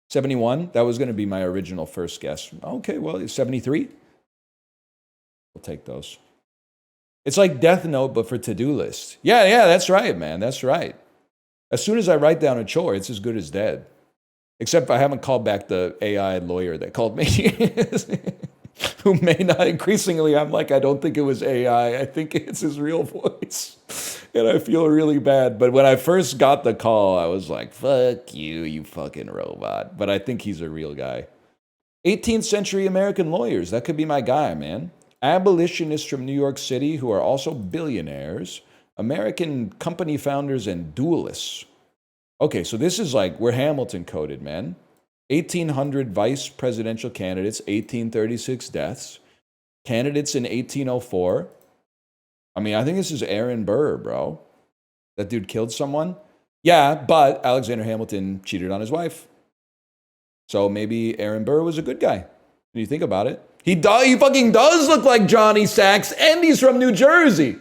71? That was going to be my original first guess. Okay, well, 73? We'll take those. It's like Death Note, but for to-do list. Yeah, that's right, man. That's right. As soon as I write down a chore, it's as good as dead. Except I haven't called back the AI lawyer that called me. Who may not, increasingly, I'm like, I don't think it was AI. I think it's his real voice. And I feel really bad. But when I first got the call, I was like, fuck you, you fucking robot. But I think he's a real guy. 18th century American lawyers. That could be my guy, man. Abolitionists from New York City who are also billionaires, American company founders, and duelists. Okay, so this is like, we're Hamilton coded, man. 1,800 vice presidential candidates, 1836 deaths. Candidates in 1804. I mean, I think this is Aaron Burr, bro. That dude killed someone. Yeah, but Alexander Hamilton cheated on his wife. So maybe Aaron Burr was a good guy. When you think about it. He fucking does look like Johnny Sachs, and he's from New Jersey.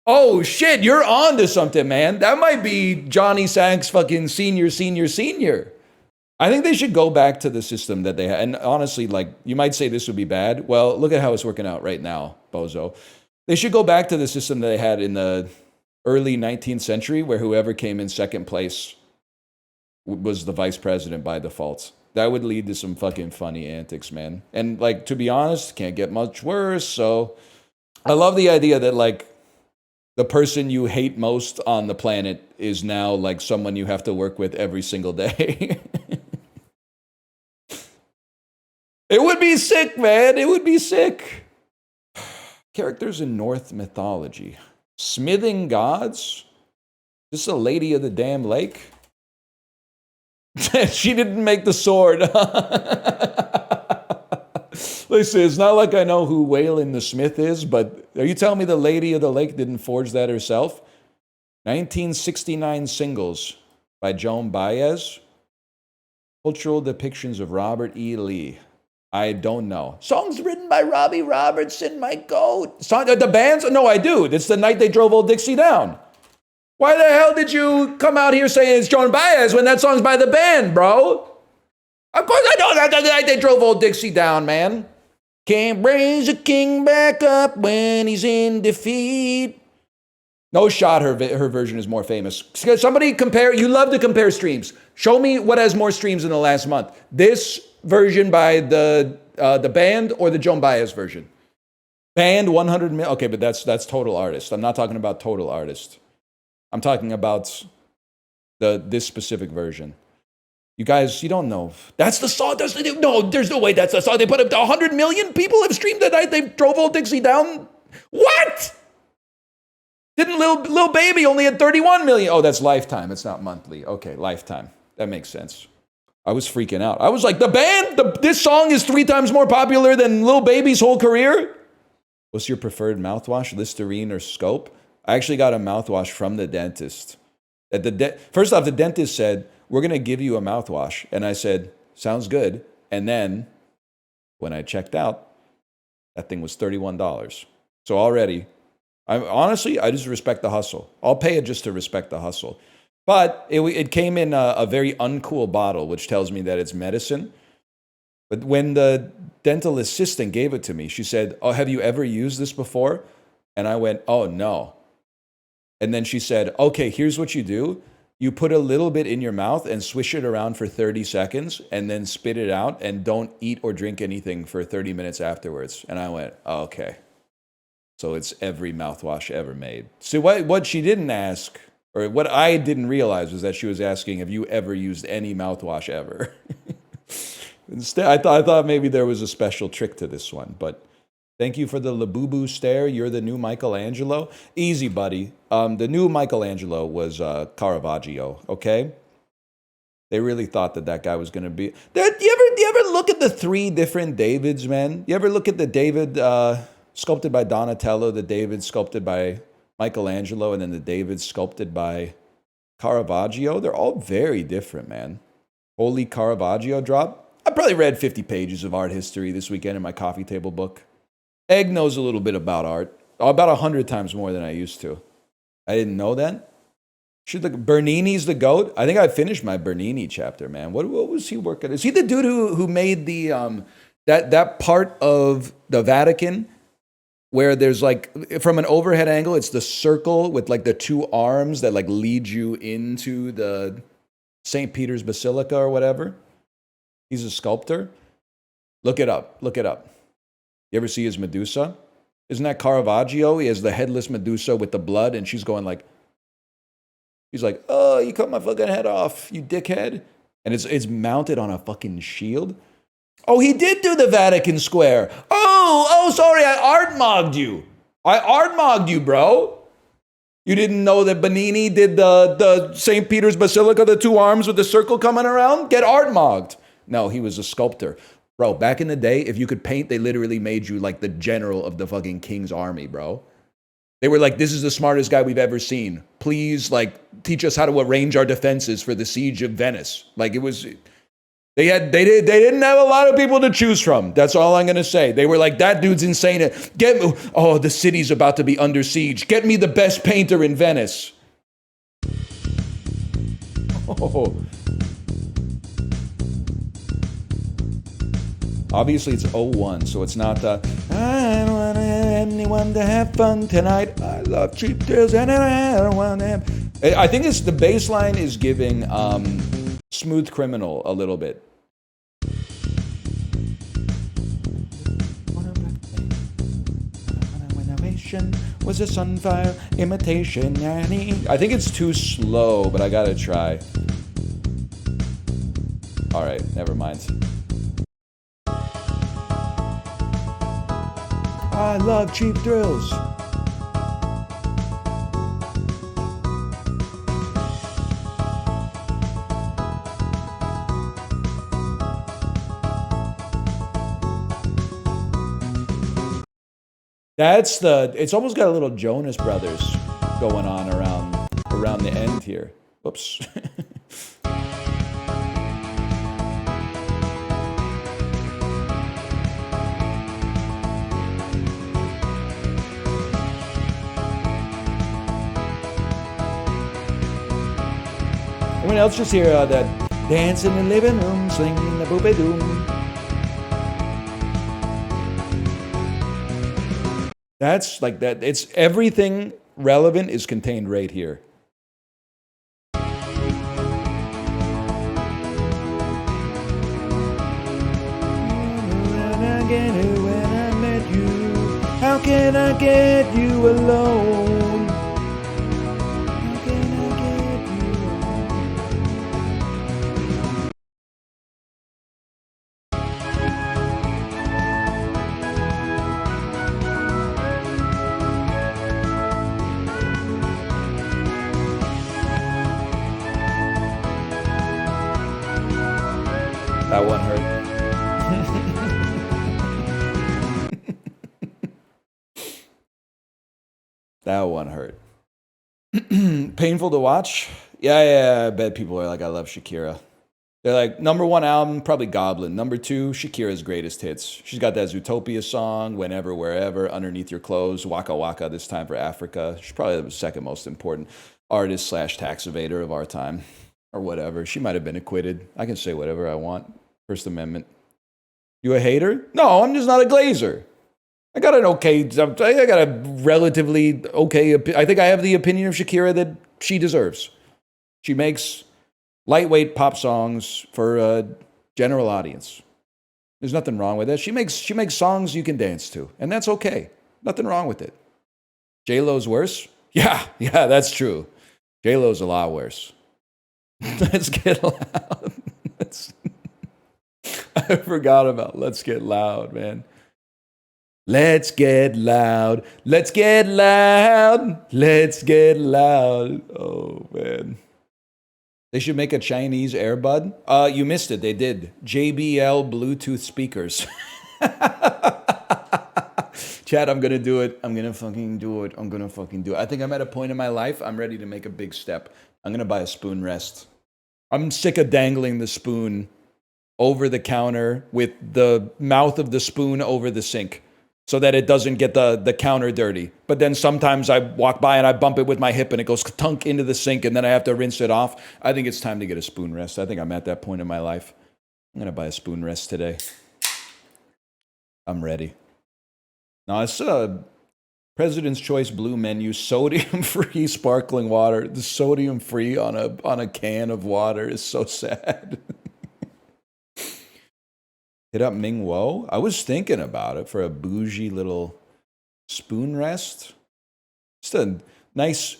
Oh, shit, you're on to something, man. That might be Johnny Sachs fucking senior. I think they should go back to the system that they had. And honestly, like, you might say this would be bad. Well, look at how it's working out right now, bozo. They should go back to the system that they had in the early 19th century, where whoever came in second place was the vice president by default. That would lead to some fucking funny antics, man. And like, to be honest, can't get much worse. So I love the idea that like the person you hate most on the planet is now like someone you have to work with every single day. It would be sick, man. It would be sick. Characters in Norse mythology. Smithing gods? This is a lady of the damn lake? She didn't make the sword. Listen, it's not like I know who Waylon the Smith is, but are you telling me the lady of the lake didn't forge that herself? 1969 singles by Joan Baez. Cultural depictions of Robert E. Lee. I don't know. Songs written by Robbie Robertson, my goat. The bands? No, I do. It's the night they drove Old Dixie down. Why the hell did you come out here saying it's Joan Baez when that song's by the band, bro? Of course I know that the night they drove Old Dixie down, man. Can't raise a king back up when he's in defeat. No shot, her version is more famous. Somebody compare, you love to compare streams. Show me what has more streams in the last month. This version by the band or the Joan Baez version? Band 100 million. Okay, but that's total artist. I'm not talking about total artist. I'm talking about this specific version. You guys, you don't know. That's the song. There's no way that's the song. They put up to 100 million people have streamed the night they drove Old Dixie down. What? Didn't Lil Baby only had 31 million? Oh, that's lifetime. It's not monthly. Okay, lifetime. That makes sense. I was freaking out. I was like, the band, this song is 3 times more popular than Lil Baby's whole career? What's your preferred mouthwash, Listerine or Scope? I actually got a mouthwash from the dentist. First off, the dentist said, we're going to give you a mouthwash. And I said, sounds good. And then when I checked out, that thing was $31. So already, I just respect the hustle. I'll pay it just to respect the hustle. But it came in a very uncool bottle, which tells me that it's medicine. But when the dental assistant gave it to me, she said, oh, have you ever used this before? And I went, oh, no. And then she said, okay, here's what you do. You put a little bit in your mouth and swish it around for 30 seconds and then spit it out and don't eat or drink anything for 30 minutes afterwards. And I went, oh, okay. So it's every mouthwash ever made. So what she didn't ask, or what I didn't realize, was that she was asking, have you ever used any mouthwash ever? Instead, I thought maybe there was a special trick to this one, but thank you for the Labubu stare. You're the new Michelangelo. Easy, buddy. The new Michelangelo was Caravaggio, okay? They really thought that guy was going to be... Do you ever look at the 3 different Davids, man? You ever look at the David sculpted by Donatello, the David sculpted by Michelangelo, and then the David sculpted by Caravaggio? They're all very different, man. Holy Caravaggio drop. I probably read 50 pages of art history this weekend in my coffee table book. Egg knows a little bit about art. About 100 times more than I used to. I didn't know that. Bernini's the GOAT? I think I finished my Bernini chapter, man. What was he working? Is he the dude who made the that part of the Vatican where there's like, from an overhead angle, it's the circle with like the 2 arms that like lead you into the St. Peter's Basilica or whatever? He's a sculptor. Look it up. Look it up. You ever see his Medusa? Isn't that Caravaggio? He has the headless Medusa with the blood, and she's going like, he's like, oh, you cut my fucking head off, you dickhead. And it's mounted on a fucking shield. Oh, he did do the Vatican Square. Oh, sorry, I art-mogged you. I art-mogged you, bro. You didn't know that Bernini did the St. Peter's Basilica, the 2 arms with the circle coming around? Get art-mogged. No, he was a sculptor. Bro, back in the day, if you could paint, they literally made you like the general of the fucking king's army, bro. They were like, this is the smartest guy we've ever seen. Please, like, teach us how to arrange our defenses for the siege of Venice. Like, it was... They didn't have a lot of people to choose from. That's all I'm going to say. They were like, that dude's insane. The city's about to be under siege. Get me the best painter in Venice. Oh. Obviously, it's 01, so it's not I don't want anyone to have fun tonight. I love cheap thrills and I don't want them. I think the bass line is giving Smooth Criminal a little bit. imitation was a sunfire imitation. I think it's too slow, but I gotta try. All right, never mind. I love cheap thrills. It's almost got a little Jonas Brothers going on around the end here. Whoops. Everyone else just hear that dance in the living room, singing the boopy doom. That's like that. It's everything relevant is contained right here. How can I get you alone? How can I get you alone? That one hurt. That one hurt. Painful to watch? Yeah, I bet people are like, I love Shakira. They're like, #1 album, probably Goblin. #2, Shakira's greatest hits. She's got that Zootopia song, Whenever, Wherever, Underneath Your Clothes, Waka Waka, This Time for Africa. She's probably the second most important artist / tax evader of our time. Or whatever. She might have been acquitted. I can say whatever I want. First Amendment. You a hater? No, I'm just not a glazer. I got a relatively okay, I think I have the opinion of Shakira that she deserves. She makes lightweight pop songs for a general audience. There's nothing wrong with that. She makes songs you can dance to, and that's okay. Nothing wrong with it. J-Lo's worse? Yeah, that's true. J-Lo's a lot worse. Let's get loud. I forgot about Let's Get Loud, man. Let's get loud. Let's get loud. Let's get loud. Oh, man. They should make a Chinese earbud. You missed it. They did. JBL Bluetooth speakers. Chad, I'm going to do it. I'm going to fucking do it. I think I'm at a point in my life. I'm ready to make a big step. I'm going to buy a spoon rest. I'm sick of dangling the spoon over the counter with the mouth of the spoon over the sink so that it doesn't get the counter dirty. But then sometimes I walk by and I bump it with my hip and it goes tunk into the sink and then I have to rinse it off. I think it's time to get a spoon rest. I think I'm at that point in my life. I'm going to buy a spoon rest today. I'm ready. Now, it's President's Choice Blue menu, sodium-free sparkling water. The sodium-free on a can of water is so sad. Hit up Ming Wo. I was thinking about it for a bougie little spoon rest. Just a nice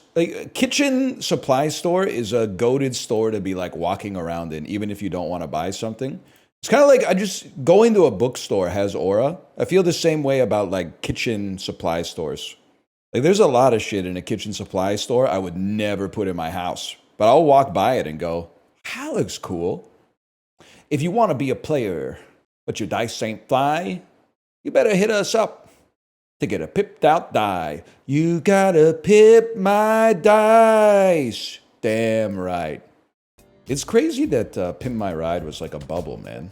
kitchen supply store is a goated store to be like walking around in, even if you don't want to buy something. It's kind of like going to a bookstore has aura. I feel the same way about like kitchen supply stores. Like there's a lot of shit in a kitchen supply store I would never put in my house, but I'll walk by it and go, that looks cool. If you want to be a player, but your dice ain't fly, you better hit us up to get a pipped out die. You gotta pip my dice. Damn right. It's crazy that Pimp My Ride was like a bubble, man.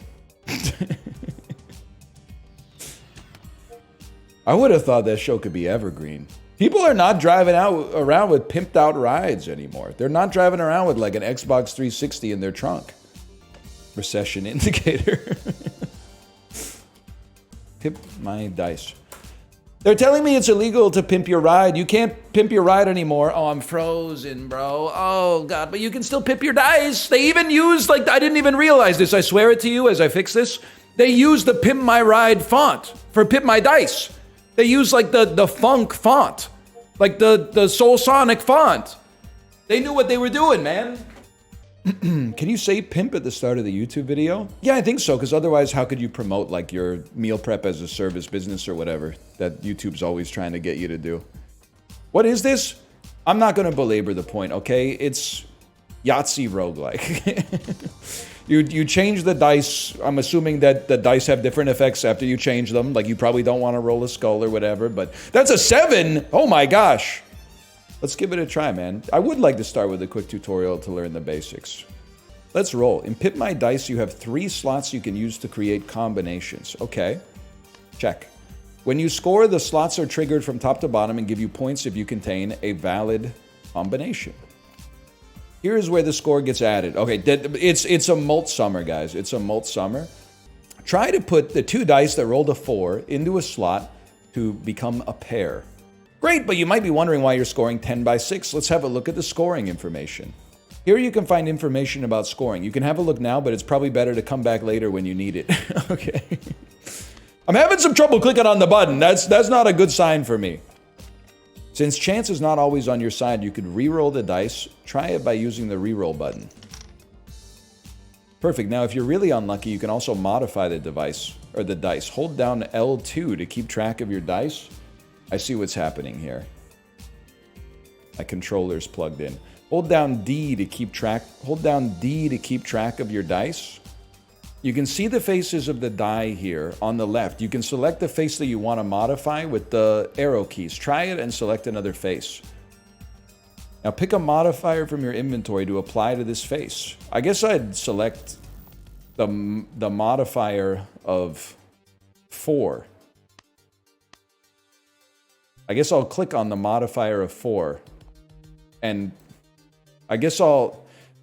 I would have thought that show could be evergreen. People are not driving around with pimped out rides anymore. They're not driving around with like an Xbox 360 in their trunk. Recession indicator. Pimp My Dice. They're telling me it's illegal to pimp your ride. You can't pimp your ride anymore. Oh, I'm frozen, bro. Oh, God. But you can still pimp your dice. They even use, I didn't even realize this. I swear it to you as I fix this. They use the Pimp My Ride font for Pip My Dice. They use like the funk font, like the Soul Sonic font. They knew what they were doing, man. Can you say pimp at the start of the YouTube video? Yeah, I think so, because otherwise how could you promote like your meal prep as a service business or whatever that YouTube's always trying to get you to do? What is this? I'm not going to belabor the point, okay? It's Yahtzee roguelike. You change the dice. I'm assuming that the dice have different effects after you change them. Like you probably don't want to roll a skull or whatever, but that's a 7! Oh my gosh! Let's give it a try, man. I would like to start with a quick tutorial to learn the basics. Let's roll. In Pip My Dice, you have 3 slots you can use to create combinations. Okay. Check. When you score, the slots are triggered from top to bottom and give you points if you contain a valid combination. Here's where the score gets added. Okay, it's a mult summer, guys. It's a mult summer. Try to put the 2 dice that rolled a 4 into a slot to become a pair. Great, but you might be wondering why you're scoring 10 by 6. Let's have a look at the scoring information. Here you can find information about scoring. You can have a look now, but it's probably better to come back later when you need it. Okay. I'm having some trouble clicking on the button. That's not a good sign for me. Since chance is not always on your side, you could re-roll the dice. Try it by using the re-roll button. Perfect. Now, if you're really unlucky, you can also modify the device or the dice. Hold down L2 to keep track of your dice. I see what's happening here. My controller's plugged in. Hold down D to keep track. Hold down D to keep track of your dice. You can see the faces of the die here on the left. You can select the face that you want to modify with the arrow keys. Try it and select another face. Now pick a modifier from your inventory to apply to this face. I guess I'd select the modifier of 4. I guess I'll click on the modifier of 4. And I guess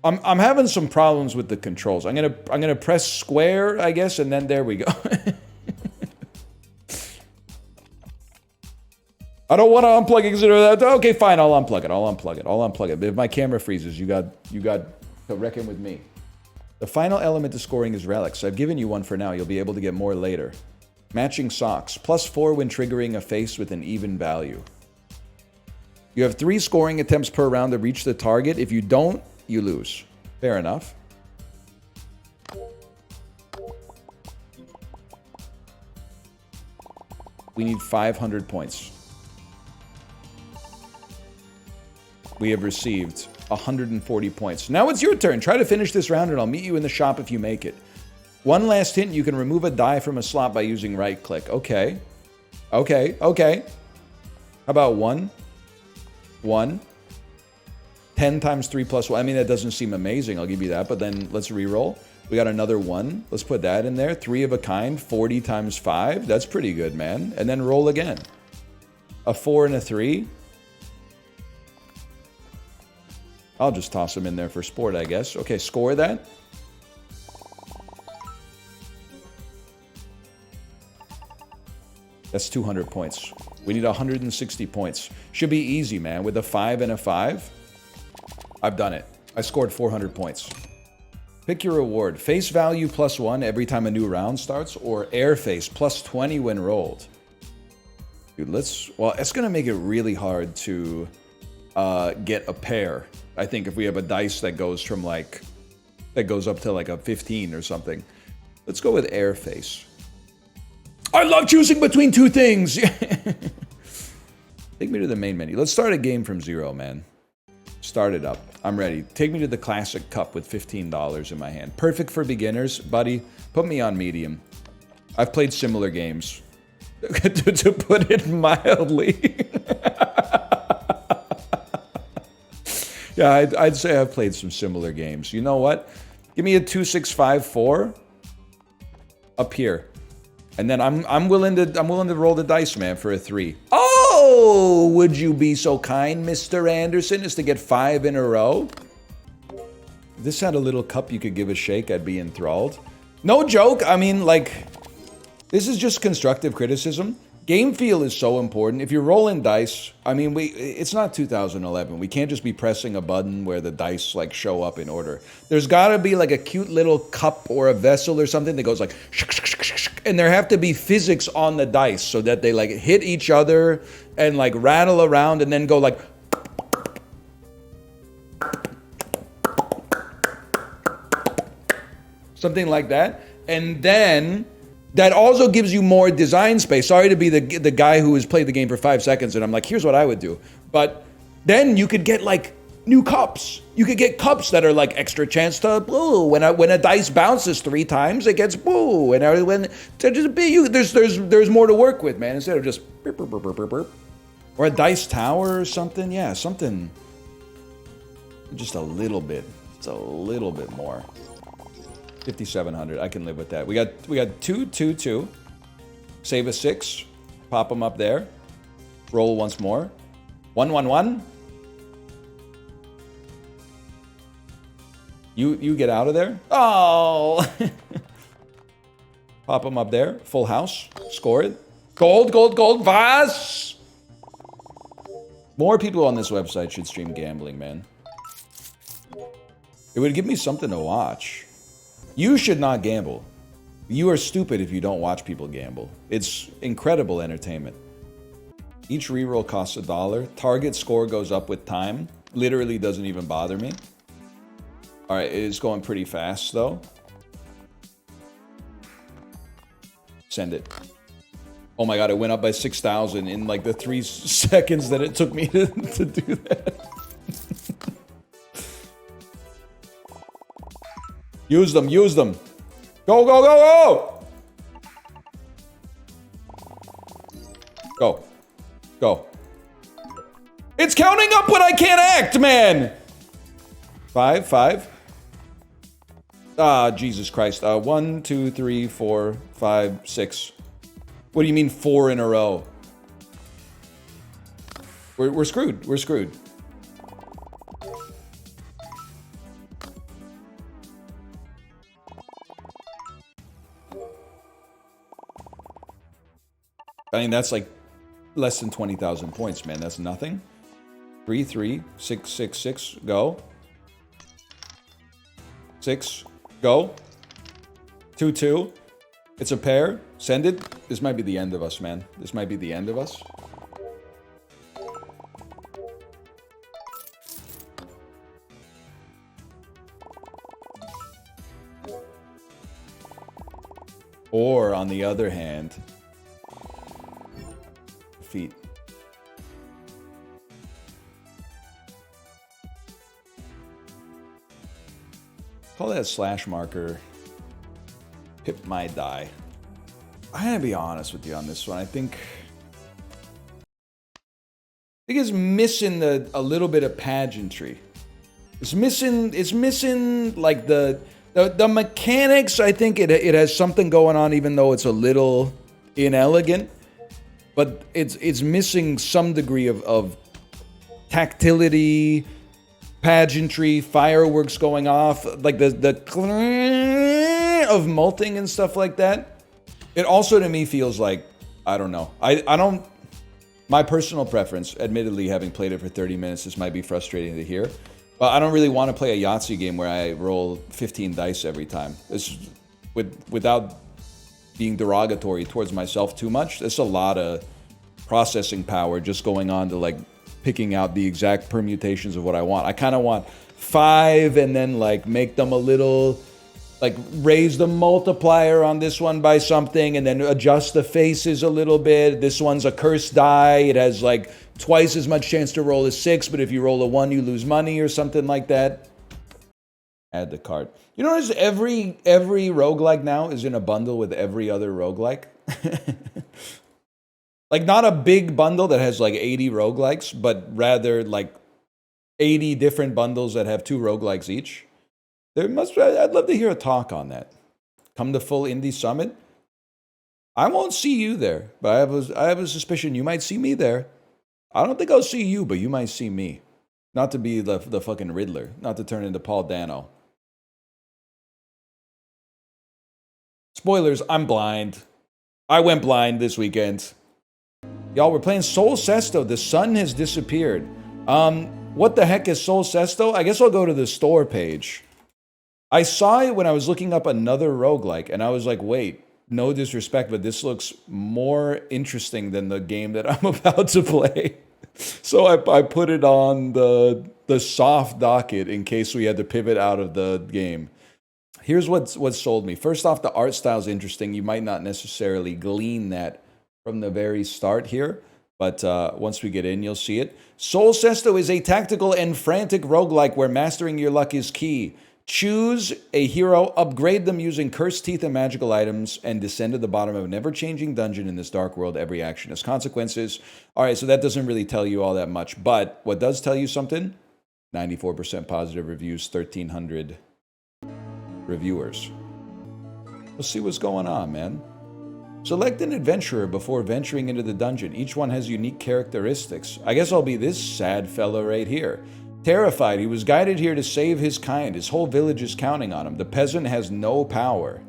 I'm having some problems with the controls. I'm gonna press square, I guess, and then there we go. I don't want to unplug it. Okay, fine, I'll unplug it. I'll unplug it. But if my camera freezes, you got to reckon with me. The final element to scoring is relics. I've given you one for now. You'll be able to get more later. Matching socks. +4 when triggering a face with an even value. You have 3 scoring attempts per round to reach the target. If you don't, you lose. Fair enough. We need 500 points. We have received 140 points. Now it's your turn. Try to finish this round and I'll meet you in the shop if you make it. One last hint, you can remove a die from a slot by using right click. Okay. Okay. How about 1? 1. 10 times 3 plus 1. I mean, that doesn't seem amazing. I'll give you that. But then let's re-roll. We got another 1. Let's put that in there. 3 of a kind. 40 times 5. That's pretty good, man. And then roll again. A 4 and a 3. I'll just toss them in there for sport, I guess. Okay, score that. That's 200 points. We need 160 points. Should be easy, man. With a 5 and a 5. I've done it. I scored 400 points. Pick your reward. Face value +1 every time a new round starts, or air face +20 when rolled. Dude, well, it's going to make it really hard to get a pair. I think if we have a dice that goes from that goes up to like a 15 or something. Let's go with air face. I love choosing between 2 things. Take me to the main menu. Let's start a game from 0, man. Start it up. I'm ready. Take me to the classic cup with $15 in my hand. Perfect for beginners, buddy. Put me on medium. I've played similar games. to put it mildly. Yeah, I'd say I've played some similar games. You know what? Give me a 2, 6, 5, 4 up here. And then I'm willing to roll the dice, man, for a 3. Oh, would you be so kind, Mr. Anderson, as to get 5 in a row? If this had a little cup you could give a shake, I'd be enthralled. No joke. I mean, like, this is just constructive criticism. Game feel is so important. If you're rolling dice, I mean, it's not 2011. We can't just be pressing a button where the dice like show up in order. There's got to be like a cute little cup or a vessel or something that goes like and there have to be physics on the dice so that they like hit each other and like rattle around and then go like something like that. And then that also gives you more design space. Sorry to be the guy who has played the game for 5 seconds and I'm like, here's what I would do. But then you could get like new cups. You could get cups that are like extra chance to boo. When a dice bounces 3 times, it gets boo. And when there's more to work with, man. Instead of just burp, burp, burp, burp, burp, burp. Or a dice tower or something. Yeah, something just a little bit. It's a little bit more. 5,700. I can live with that. We got 2, 2, 2. Save a 6. Pop them up there. Roll once more. 1, 1, 1. You get out of there. Oh. Pop them up there. Full house. Score it. Gold, gold, gold. Vas. More people on this website should stream gambling, man. It would give me something to watch. You should not gamble. You are stupid if you don't watch people gamble. It's incredible entertainment. Each reroll costs $1. Target score goes up with time. Literally doesn't even bother me. Alright, it is going pretty fast though. Send it. Oh my god, it went up by 6,000 in like the 3 seconds that it took me to do that. Use them, use them. Go, go, go, go! Go. Go. It's counting up when I can't act, man! 5, 5. Ah, Jesus Christ. 1, 2, 3, 4, 5, 6. What do you mean 4 in a row? We're screwed. We're screwed. I mean, that's like less than 20,000 points, man. That's nothing. 3, 3, 6, 6, 6. Go. 6. Go. 2, 2. It's a pair. Send it. This might be the end of us, man. This might be the end of us. Or, on the other hand, feet. Call that slash marker. Pip My Dice. I'm gonna be honest with you on this one. I think it's missing a little bit of pageantry. It's missing like the mechanics. I think it has something going on, even though it's a little inelegant. But it's missing some degree of tactility, pageantry, fireworks going off, like the of molting and stuff like that. It also to me feels like, I don't know. I don't, my personal preference, admittedly having played it for 30 minutes, this might be frustrating to hear, but I don't really want to play a Yahtzee game where I roll 15 dice every time. This, without being derogatory towards myself too much, there's a lot of processing power just going on to like picking out the exact permutations of what I want. I kind of want 5 and then like make them a little, like raise the multiplier on this one by something and then adjust the faces a little bit. This one's a cursed die. It has like twice as much chance to roll a 6, but if you roll a 1, you lose money or something like that. Add the card. You notice every roguelike now is in a bundle with every other roguelike? Like not a big bundle that has like 80 roguelikes, but rather like 80 different bundles that have 2 roguelikes each. I'd love to hear a talk on that. Come to Full Indie Summit. I won't see you there, but I have a suspicion you might see me there. I don't think I'll see you, but you might see me. Not to be the fucking Riddler. Not to turn into Paul Dano. Spoilers, I'm blind. I went blind this weekend. Y'all, we're playing Sol Cesto. The sun has disappeared. What the heck is Sol Cesto? I guess I'll go to the store page. I saw it when I was looking up another roguelike, and I was like, wait, no disrespect, but this looks more interesting than the game that I'm about to play. So I put it on the soft docket in case we had to pivot out of the game. Here's what sold me. First off, the art style is interesting. You might not necessarily glean that from the very start here, but once we get in, you'll see it. Soul Cesto is a tactical and frantic roguelike where mastering your luck is key. Choose a hero, upgrade them using cursed teeth and magical items, and descend to the bottom of a never-changing dungeon in this dark world. Every action has consequences. All right, so that doesn't really tell you all that much, but what does tell you something? 94% positive reviews, 1,300 reviewers. Let's see what's going on, man. Select an adventurer before venturing into the dungeon. Each one has unique characteristics. I guess I'll be this sad fellow right here. Terrified, he was guided here to save his kind. His whole village is counting on him. The peasant has no power.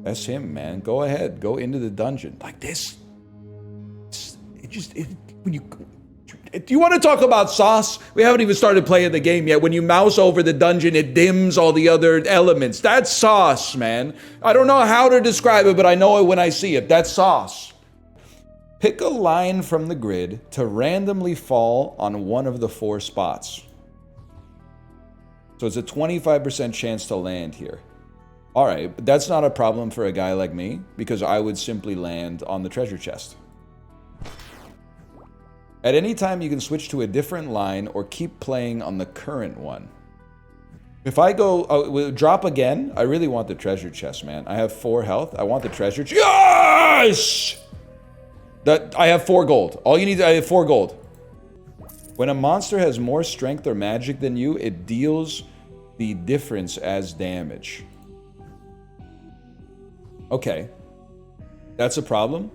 That's him, man. Go ahead. Go into the dungeon. Like this. When you... Do you want to talk about sauce? We haven't even started playing the game yet. When you mouse over the dungeon, it dims all the other elements. That's sauce, man. I don't know how to describe it, but I know it when I see it. That's sauce. Pick a line from the grid to randomly fall on one of the 4 spots. So it's a 25% chance to land here. All right, but that's not a problem for a guy like me because I would simply land on the treasure chest. At any time, you can switch to a different line or keep playing on the current one. If I go drop again, I really want the treasure chest, man. I have 4 health. I want the treasure chest. Yes! I have 4 gold. All you need, I have 4 gold. When a monster has more strength or magic than you, it deals the difference as damage. Okay. That's a problem.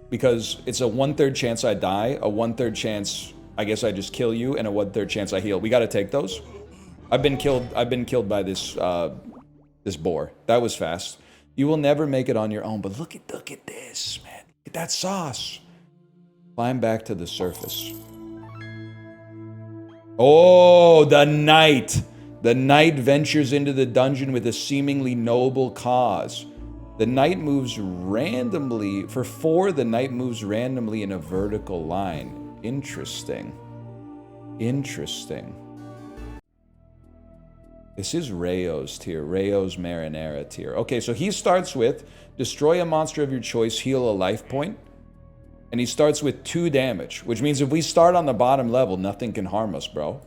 Because it's a 1/3 chance I die, a 1/3 chance I guess I just kill you, and a 1/3 chance I heal. We gotta take those. I've been killed by this this boar. That was fast. You will never make it on your own, but look at this, man. Look at that sauce. Climb back to the surface. Oh, the knight. The knight ventures into the dungeon with a seemingly noble cause. The knight moves randomly. For 4, the knight moves randomly in a vertical line. Interesting. Interesting. This is Rayo's tier. Rayo's Marinara tier. Okay, so he starts with destroy a monster of your choice, heal a life point. And he starts with 2 damage, which means if we start on the bottom level, nothing can harm us, bro.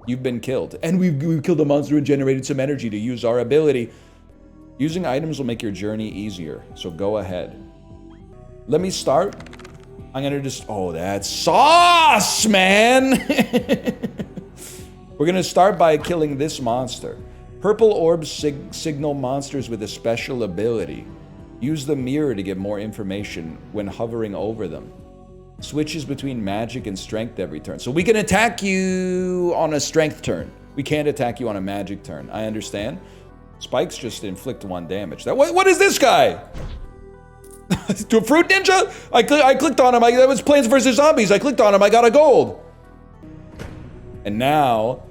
You've been killed. And we've killed a monster and generated some energy to use our ability. Using items will make your journey easier, so go ahead. Let me start. I'm gonna just... Oh, that's sauce, man! We're gonna start by killing this monster. Purple orbs signal monsters with a special ability. Use the mirror to get more information when hovering over them. Switches between magic and strength every turn. So we can attack you on a strength turn. We can't attack you on a magic turn. I understand. Spikes just inflict 1 damage. What is this guy? To a fruit ninja? I clicked on him. That was Plants vs. Zombies. I clicked on him. I got a gold. And now,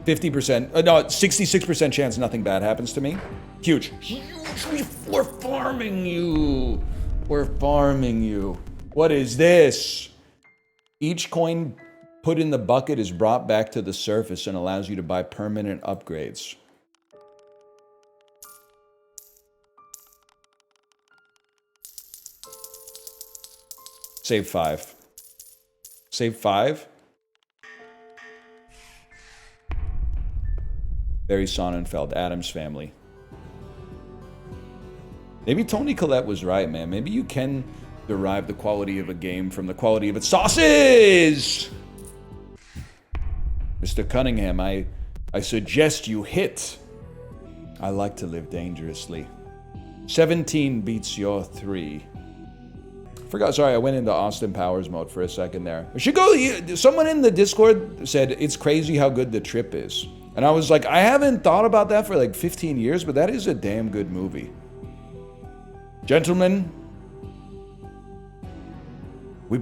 50%, no, 66% chance nothing bad happens to me. Huge. Huge. We're farming you. We're farming you. What is this? Each coin put in the bucket is brought back to the surface and allows you to buy permanent upgrades. Save 5. Save 5. Barry Sonnenfeld, Adam's Family. Maybe Tony Collette was right, man. Maybe you can derive the quality of a game from the quality of its sauces! Mr. Cunningham, I suggest you hit. I like to live dangerously. 17 beats your 3. Sorry, I went into Austin Powers mode for a second there. I should go. Someone in the Discord said it's crazy how good The Trip is. And I was like, I haven't thought about that for like 15 years, but that is a damn good movie. Gentlemen, we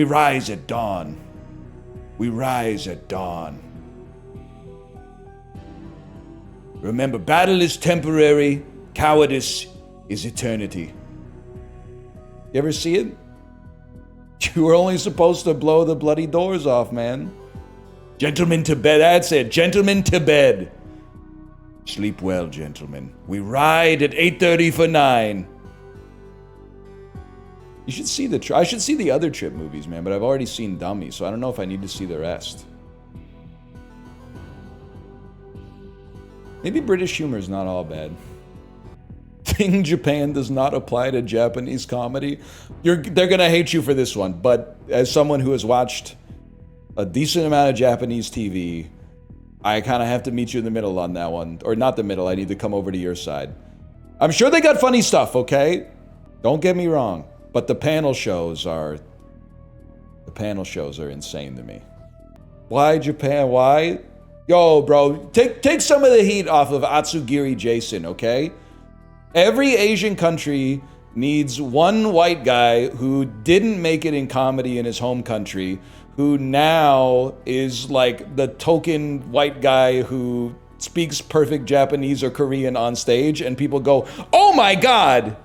rise at dawn. We rise at dawn. Remember, battle is temporary, cowardice is eternity. You ever see it? You were only supposed to blow the bloody doors off, man. Gentlemen to bed, that's it. Gentlemen to bed. Sleep well, gentlemen. We ride at 8:30 for 9. You should see I should see the other Trip movies, man, but I've already seen Dummy, so I don't know if I need to see the rest. Maybe British humor is not all bad. Thing Japan does not apply to Japanese comedy. They're gonna hate you for this one, but as someone who has watched a decent amount of Japanese TV, I kind of have to meet you in the middle on that one. Or not the middle, I need to come over to your side. I'm sure they got funny stuff, okay? Don't get me wrong. But the panel shows are insane to me. Why Japan? Why? Yo, bro, take some of the heat off of Atsugiri Jason, okay? Every Asian country needs one white guy who didn't make it in comedy in his home country, who now is like the token white guy who speaks perfect Japanese or Korean on stage, and people go, "Oh my God!"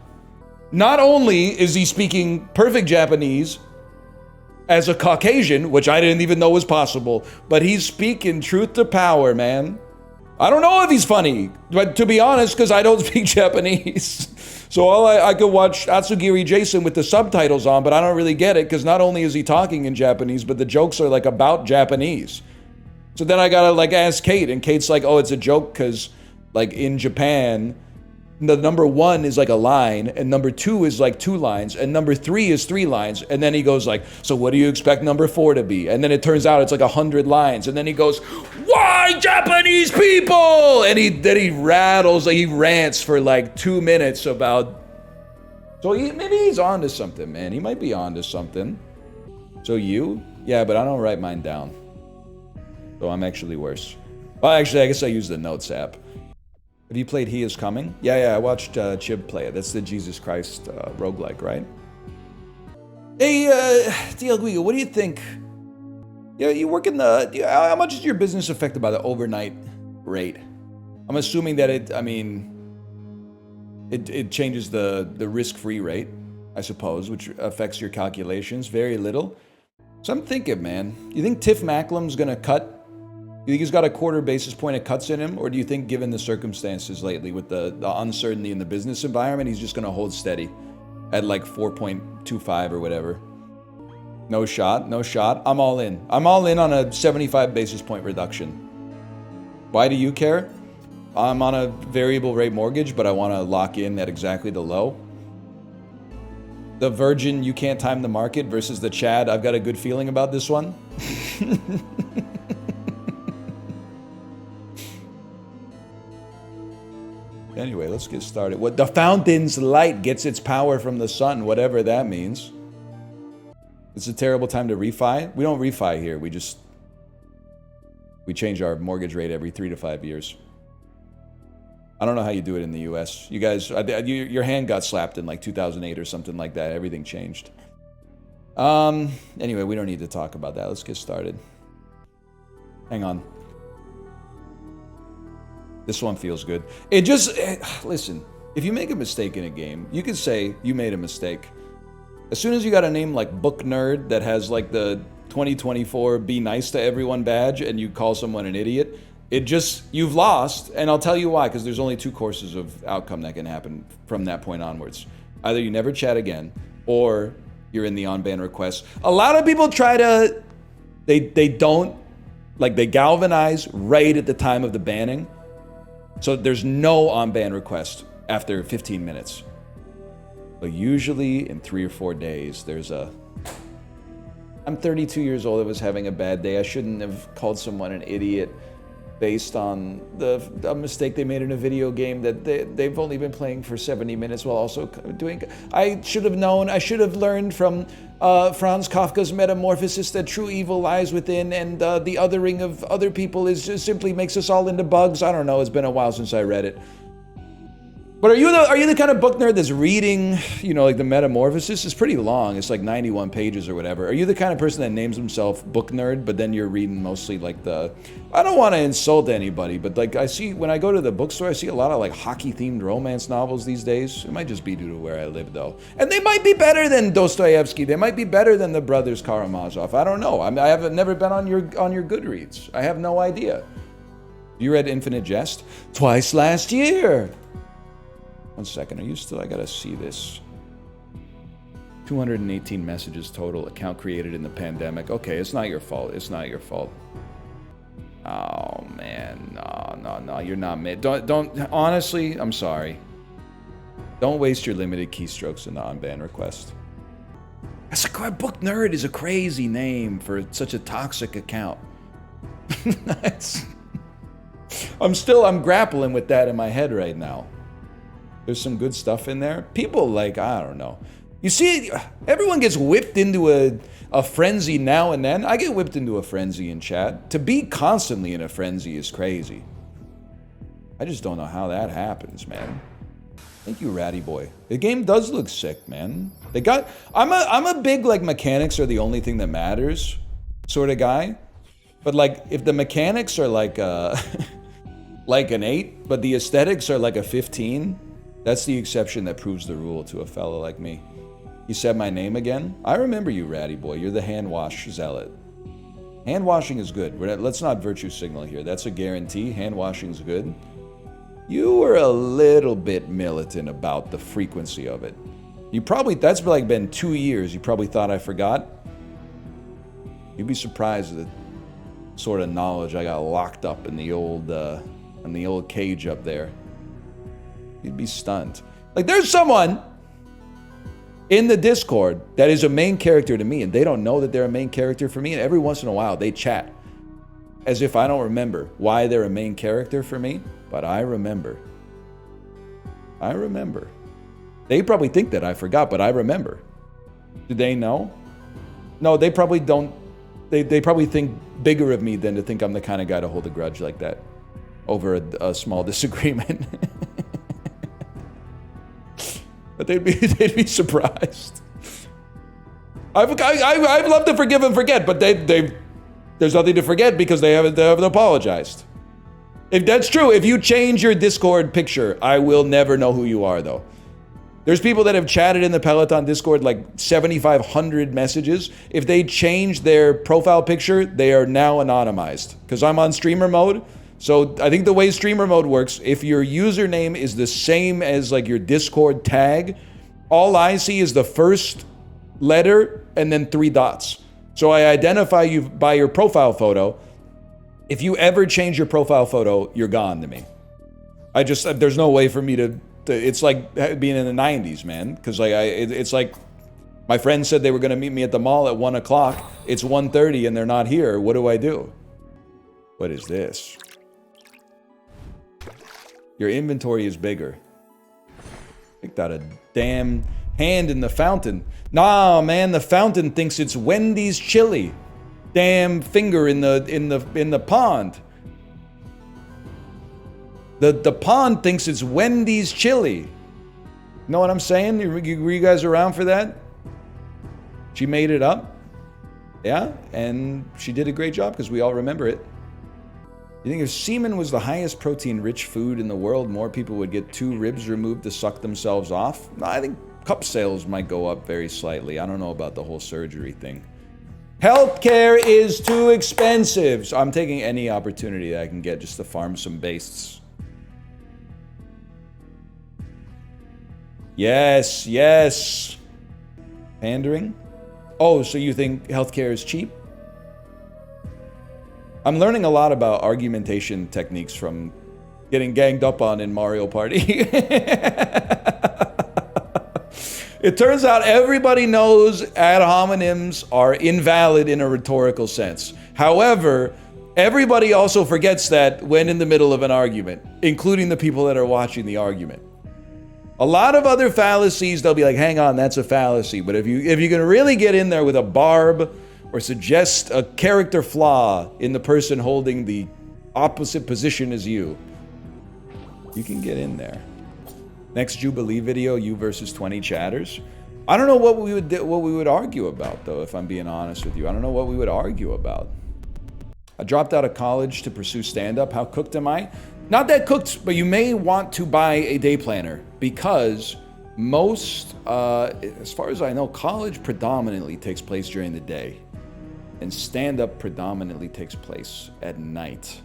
Not only is he speaking perfect Japanese as a Caucasian, which I didn't even know was possible, but he's speaking truth to power, man. I don't know if he's funny, but to be honest, because I don't speak Japanese. So I could watch Atsugiri Jason with the subtitles on, but I don't really get it, because not only is he talking in Japanese, but the jokes are like about Japanese. So then I gotta like ask Kate, and Kate's like, oh, it's a joke because like in Japan, the number 1 is like a line, and number 2 is like 2 lines, and number 3 is 3 lines. And then he goes like, so what do you expect number 4 to be? And then it turns out it's like 100 lines. And then he goes, why Japanese people? And he rants for like 2 minutes about, so maybe he's on to something, man. He might be on to something. So you? Yeah, but I don't write mine down. So I'm actually worse. Well, actually, I guess I use the Notes app. Have you played He Is Coming? Yeah, I watched Chib play it. That's the Jesus Christ roguelike, right? Hey, DL Guigo, what do you think? You work in how much is your business affected by the overnight rate? I'm assuming that it changes the risk-free rate, I suppose, which affects your calculations very little. So I'm thinking, man, you think Tiff Macklem's gonna cut? You think he's got a 1/4 basis point of cuts in him? Or do you think, given the circumstances lately with the uncertainty in the business environment, he's just going to hold steady at like 4.25 or whatever? No shot. I'm all in. I'm all in on a 75 basis point reduction. Why do you care? I'm on a variable rate mortgage, but I want to lock in at exactly the low. The Virgin, you can't time the market versus the Chad, I've got a good feeling about this one. Anyway, let's get started. What the fountain's light gets its power from the sun, whatever that means. It's a terrible time to refi. We don't refi here. We change our mortgage rate every 3 to 5 years. I don't know how you do it in the US. You guys, your hand got slapped in like 2008 or something like that. Everything changed. Anyway, we don't need to talk about that. Let's get started. Hang on. This one feels good. Listen, if you make a mistake in a game, you can say you made a mistake. As soon as you got a name like Booknerd that has like the 2024 Be Nice to Everyone badge and you call someone an idiot, you've lost. And I'll tell you why, because there's only 2 courses of outcome that can happen from that point onwards. Either you never chat again, or you're in the on-ban request. A lot of people try to, they galvanize right at the time of the banning. So there's no on-ban request after 15 minutes. But usually in 3 or 4 days, I'm 32 years old, I was having a bad day. I shouldn't have called someone an idiot based on a mistake they made in a video game that they've only been playing for 70 minutes while also doing. I should have known, I should have learned from Franz Kafka's Metamorphosis that true evil lies within, and the othering of other people just simply makes us all into bugs. I don't know, it's been a while since I read it. But are you the kind of book nerd that's reading, you know, like the Metamorphosis? It's pretty long. It's like 91 pages or whatever. Are you the kind of person that names himself book nerd, but then you're reading mostly like the, I don't want to insult anybody, but like I see, when I go to the bookstore, I see a lot of like hockey-themed romance novels these days. It might just be due to where I live though. And they might be better than Dostoevsky. They might be better than the brothers Karamazov. I don't know. I haven't never been on your Goodreads. I have no idea. You read Infinite Jest? Twice last year. 1 second, are you still? I gotta see this. 218 messages total, account created in the pandemic. Okay, it's not your fault. It's not your fault. Oh man, no, you're not made. Don't, honestly, I'm sorry. Don't waste your limited keystrokes in the unban request. That's a book nerd is a crazy name for such a toxic account. I'm grappling with that in my head right now. There's some good stuff in there. People like, I don't know. You see, everyone gets whipped into a frenzy now and then. I get whipped into a frenzy in chat. To be constantly in a frenzy is crazy. I just don't know how that happens, man. Thank you, Ratty Boy. The game does look sick, man. I'm a big, like, mechanics are the only thing that matters sort of guy. But, like, if the mechanics are like like an 8, but the aesthetics are like a 15, that's the exception that proves the rule to a fella like me. You said my name again? I remember you, Ratty Boy. You're the hand wash zealot. Hand washing is good. Let's not virtue signal here. That's a guarantee. Hand washing's good. You were a little bit militant about the frequency of it. That's like been 2 years. You probably thought I forgot. You'd be surprised at the sort of knowledge I got locked up in the old cage up there. You'd be stunned. Like, there's someone in the Discord that is a main character to me, and they don't know that they're a main character for me, and every once in a while they chat as if I don't remember why they're a main character for me, but I remember. I remember. They probably think that I forgot, but I remember. Do they know? No, they probably don't. They probably think bigger of me than to think I'm the kind of guy to hold a grudge like that over a small disagreement. But they'd be surprised. I'd love to forgive and forget, but there's nothing to forget because they haven't apologized. If that's true, if you change your Discord picture, I will never know who you are, though. There's people that have chatted in the Peloton Discord like 7,500 messages. If they change their profile picture, they are now anonymized because I'm on streamer mode. So I think the way streamer mode works, if your username is the same as like your Discord tag, all I see is the first letter and then 3 dots. So I identify you by your profile photo. If you ever change your profile photo, you're gone to me. There's no way for me to it's like being in the 90s, man. Because like it's like my friends said they were going to meet me at the mall at 1 o'clock. It's 1:30 and they're not here. What do I do? What is this? Your inventory is bigger. Picked out a damn hand in the fountain. Nah, man, the fountain thinks it's Wendy's chili. Damn finger in the pond. The pond thinks it's Wendy's chili. Know what I'm saying? Were you guys around for that? She made it up. Yeah, and she did a great job because we all remember it. You think if semen was the highest protein-rich food in the world, more people would get 2 ribs removed to suck themselves off? No, I think cup sales might go up very slightly. I don't know about the whole surgery thing. Healthcare is too expensive. So I'm taking any opportunity that I can get just to farm some bastes. Yes, yes. Pandering? Oh, so you think healthcare is cheap? I'm learning a lot about argumentation techniques from getting ganged up on in Mario Party. It turns out everybody knows ad hominems are invalid in a rhetorical sense. However, everybody also forgets that when in the middle of an argument, including the people that are watching the argument. A lot of other fallacies, they'll be like, hang on, that's a fallacy. But if you're gonna really get in there with a barb, or suggest a character flaw in the person holding the opposite position as you, you can get in there. Next Jubilee video, you versus 20 chatters. I don't know what we would argue about, though, if I'm being honest with you. I don't know what we would argue about. I dropped out of college to pursue stand-up. How cooked am I? Not that cooked, but you may want to buy a day planner because most, as far as I know, college predominantly takes place during the day and stand-up predominantly takes place at night.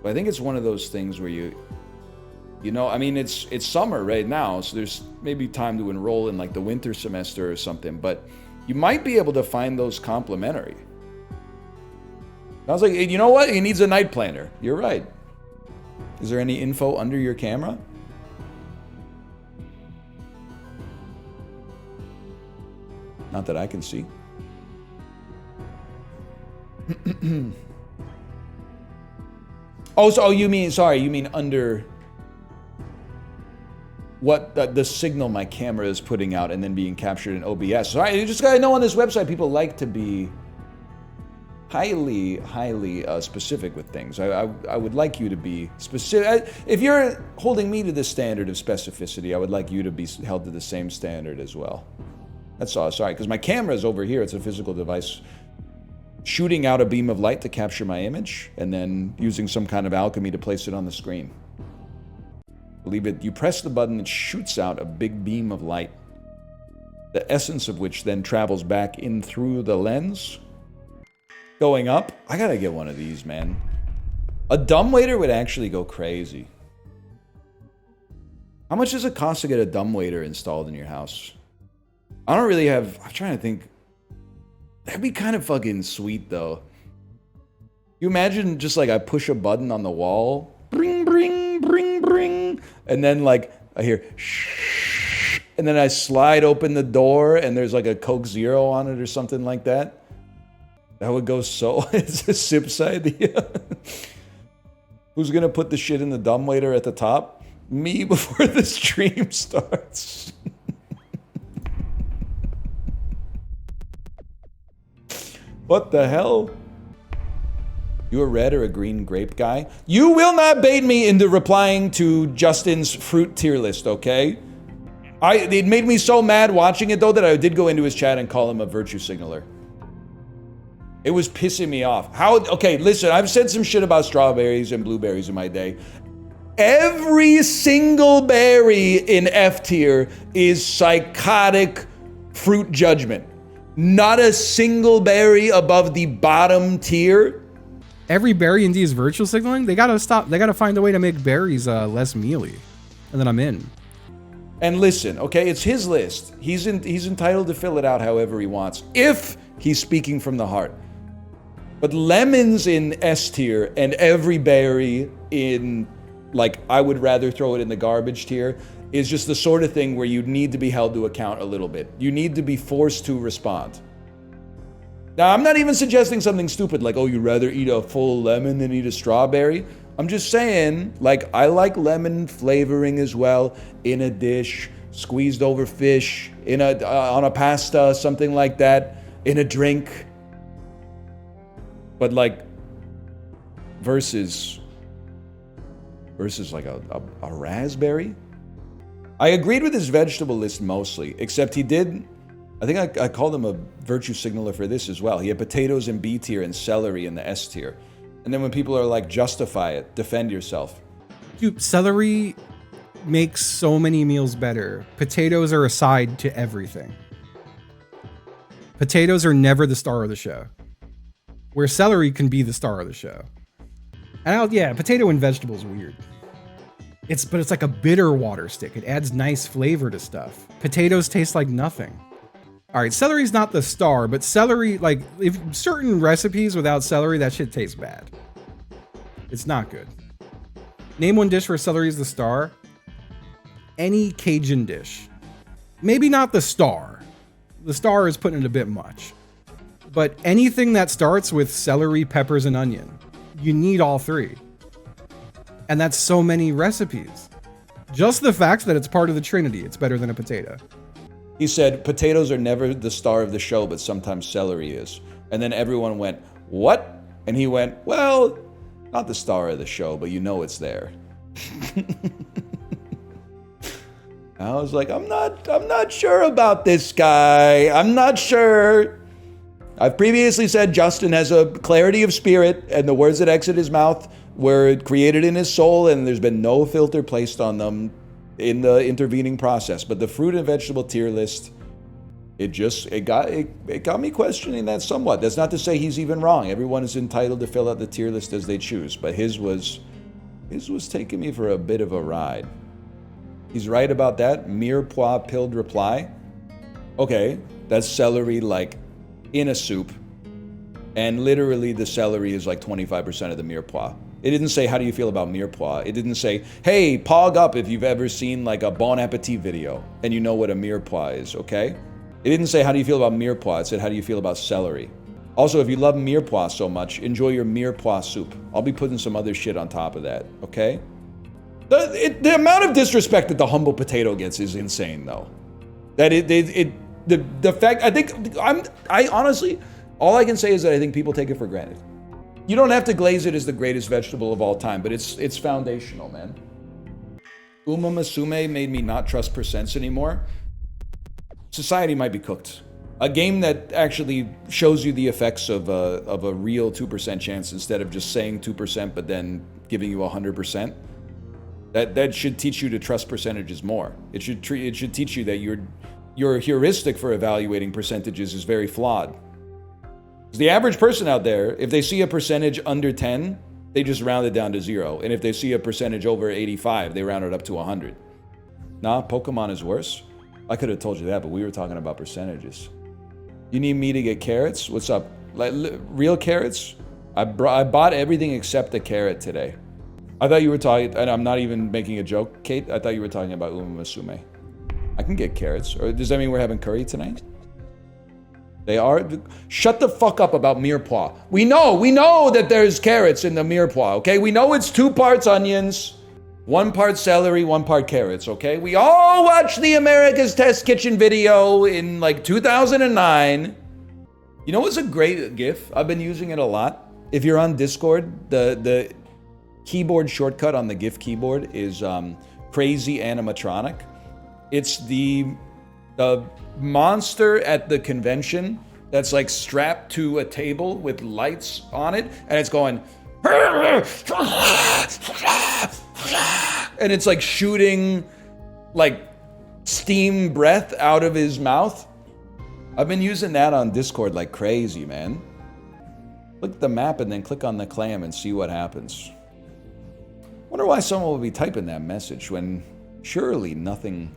But I think it's one of those things where you know, I mean, it's summer right now, so there's maybe time to enroll in like the winter semester or something, but you might be able to find those complimentary. I was like, you know what? He needs a night planner. You're right. Is there any info under your camera? Not that I can see. Oh, you mean under what the signal my camera is putting out and then being captured in OBS. So you just gotta know on this website, people like to be highly specific with things. I would like you to be specific. If you're holding me to the standard of specificity, I would like you to be held to the same standard as well. That's all. Sorry, because my camera is over here. It's a physical device shooting out a beam of light to capture my image and then using some kind of alchemy to place it on the screen. Believe it, you press the button, it shoots out a big beam of light, the essence of which then travels back in through the lens, going up. I gotta get one of these, man. A dumbwaiter would actually go crazy. How much does it cost to get a dumbwaiter installed in your house? I don't really have, I'm trying to think. That'd be kind of fucking sweet, though. You imagine just like I push a button on the wall, bring, bring, bring, bring, and then like I hear shh, and then I slide open the door and there's like a Coke Zero on it or something like that. That would go so, it's a Sips idea. Who's gonna put the shit in the dumbwaiter at the top? Me before the stream starts. What the hell? You a red or a green grape guy? You will not bait me into replying to Justin's fruit tier list, okay? It made me so mad watching it, though, that I did go into his chat and call him a virtue signaler. It was pissing me off. Okay, listen, I've said some shit about strawberries and blueberries in my day. Every single berry in F tier is psychotic fruit judgment. Not a single berry above the bottom tier. Every berry in D is virtual signaling? They gotta stop. They gotta find a way to make berries less mealy. And then I'm in. And listen, okay, it's his list. He's entitled to fill it out however he wants, if he's speaking from the heart. But lemons in S tier and every berry in, like, I would rather throw it in the garbage tier is just the sort of thing where you need to be held to account a little bit. You need to be forced to respond. Now, I'm not even suggesting something stupid like, oh, you'd rather eat a full lemon than eat a strawberry. I'm just saying, like, I like lemon flavoring as well in a dish, squeezed over fish, on a pasta, something like that, in a drink. But like, versus like a raspberry. I agreed with his vegetable list mostly, except he did, I think I called him a virtue signaler for this as well. He had potatoes in B tier and celery in the S tier. And then when people are like, justify it, defend yourself. Dude, celery makes so many meals better. Potatoes are a side to everything. Potatoes are never the star of the show, where celery can be the star of the show. And yeah, potato and vegetables weird. But it's like a bitter water stick. It adds nice flavor to stuff. Potatoes taste like nothing. All right, celery's not the star, but celery, like, if certain recipes without celery, that shit tastes bad. It's not good. Name one dish where celery is the star. Any Cajun dish. Maybe not the star. The star is putting it a bit much. But anything that starts with celery, peppers, and onion, you need all three. And that's so many recipes. Just the fact that it's part of the Trinity, it's better than a potato. He said, potatoes are never the star of the show, but sometimes celery is. And then everyone went, what? And he went, well, not the star of the show, but you know it's there. I was like, I'm not sure about this guy. I'm not sure. I've previously said Justin has a clarity of spirit, and the words that exit his mouth were created in his soul, and there's been no filter placed on them in the intervening process. But the fruit and vegetable tier list, it got me questioning that somewhat. That's not to say he's even wrong. Everyone is entitled to fill out the tier list as they choose, but his was taking me for a bit of a ride. He's right about that. Mirepoix pilled reply. Okay, that's celery like in a soup. And literally the celery is like 25% of the mirepoix. It didn't say, how do you feel about mirepoix? It didn't say, hey, pog up if you've ever seen like a Bon Appetit video and you know what a mirepoix is, okay? It didn't say, how do you feel about mirepoix? It said, how do you feel about celery? Also, if you love mirepoix so much, enjoy your mirepoix soup. I'll be putting some other shit on top of that, okay? The amount of disrespect that the humble potato gets is insane, though. That the fact, I honestly, all I can say is that I think people take it for granted. You don't have to glaze it as the greatest vegetable of all time, but it's foundational, man. Uma Musume made me not trust percents anymore. Society might be cooked. A game that actually shows you the effects of a real 2% chance instead of just saying 2% but then giving you 100%. That should teach you to trust percentages more. It should teach you that your heuristic for evaluating percentages is very flawed. The average person out there, if they see a percentage under 10, they just round it down to 0. And if they see a percentage over 85, they round it up to 100. Nah, Pokemon is worse. I could have told you that, but we were talking about percentages. You need me to get carrots? What's up? Like real carrots? I bought everything except the carrot today. I thought you were talking, and I'm not even making a joke, Kate. I thought you were talking about Uma Musume. I can get carrots. Or does that mean we're having curry tonight? They are? Shut the fuck up about mirepoix. We know that there's carrots in the mirepoix, okay? We know it's 2 parts onions, 1 part celery, 1 part carrots, okay? We all watched the America's Test Kitchen video in like 2009. You know what's a great GIF? I've been using it a lot. If you're on Discord, the keyboard shortcut on the GIF keyboard is crazy animatronic. It's the monster at the convention that's like strapped to a table with lights on it, and it's going, and it's like shooting like steam breath out of his mouth. I've been using that on Discord like crazy, man. Look at the map and then click on the clam and see what happens. Wonder why someone would be typing that message when surely nothing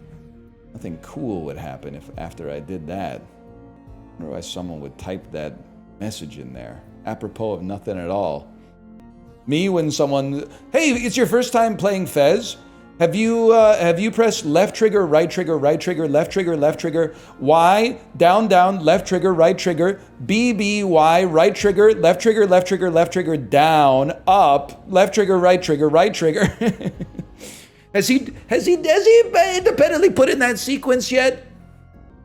cool would happen if after I did that. Wonder why someone would type that message in there, apropos of nothing at all. Me when someone, hey, it's your first time playing Fez? Have you pressed left trigger, right trigger, left trigger, Y, down, left trigger, right trigger, B, B, Y, right trigger, left trigger, down, up, left trigger, right trigger. Has he independently put in that sequence yet?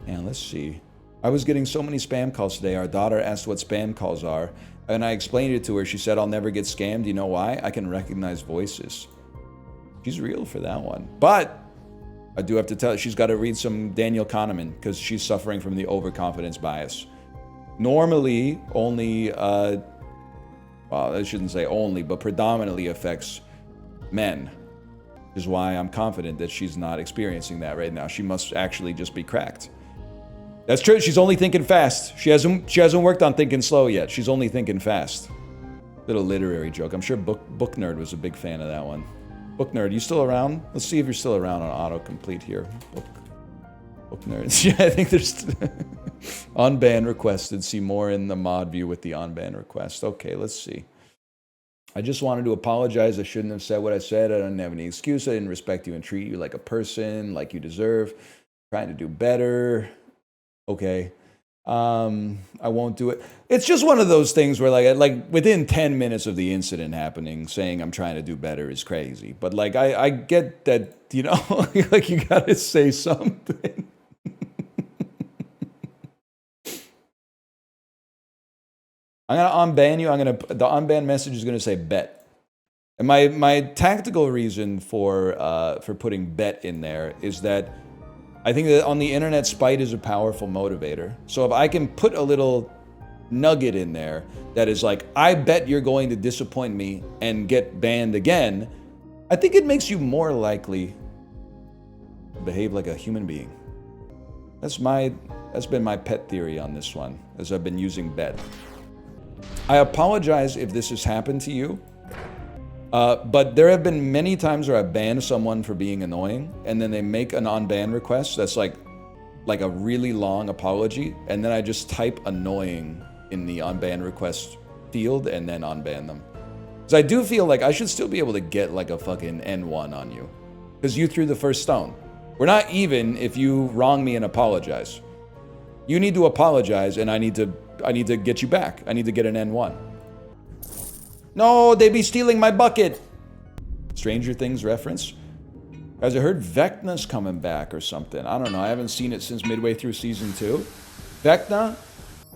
Man, let's see. I was getting so many spam calls today. Our daughter asked what spam calls are, and I explained it to her. She said, I'll never get scammed. You know why? I can recognize voices. She's real for that one. But I do have to tell her, she's got to read some Daniel Kahneman because she's suffering from the overconfidence bias. Normally, only, well, I shouldn't say only, but predominantly affects men. Which is why I'm confident that she's not experiencing that right now. She must actually just be cracked. That's true. She's only thinking fast. She hasn't worked on thinking slow yet. She's only thinking fast. Little literary joke. I'm sure Booknerd was a big fan of that one. Booknerd, you still around? Let's see if you're still around on autocomplete here. Booknerd. Yeah, I think there's on-ban requested. See more in the mod view with the on-ban request. Okay, let's see. I just wanted to apologize. I shouldn't have said what I said. I don't have any excuse. I didn't respect you and treat you like a person, like you deserve. Trying to do better. Okay. I won't do it. It's just one of those things where like within 10 minutes of the incident happening, saying I'm trying to do better is crazy. But like, I get that, you know, like you gotta say something. I'm gonna unban you. The unban message is gonna say bet. And my tactical reason for putting bet in there is that I think that on the internet, spite is a powerful motivator. So if I can put a little nugget in there that is like, I bet you're going to disappoint me and get banned again, I think it makes you more likely to behave like a human being. That's been my pet theory on this one, as I've been using bet. I apologize if this has happened to you, but there have been many times where I've banned someone for being annoying, and then they make an on-ban request that's like a really long apology, and then I just type annoying in the on-ban request field and then on-ban them. Because I do feel like I should still be able to get like a fucking N1 on you. Because you threw the first stone. We're not even if you wrong me and apologize. You need to apologize, and I need to get you back. I need to get an N1. No, they be stealing my bucket. Stranger Things reference. Guys, I heard Vecna's coming back or something. I don't know. I haven't seen it since midway through season 2. Vecna?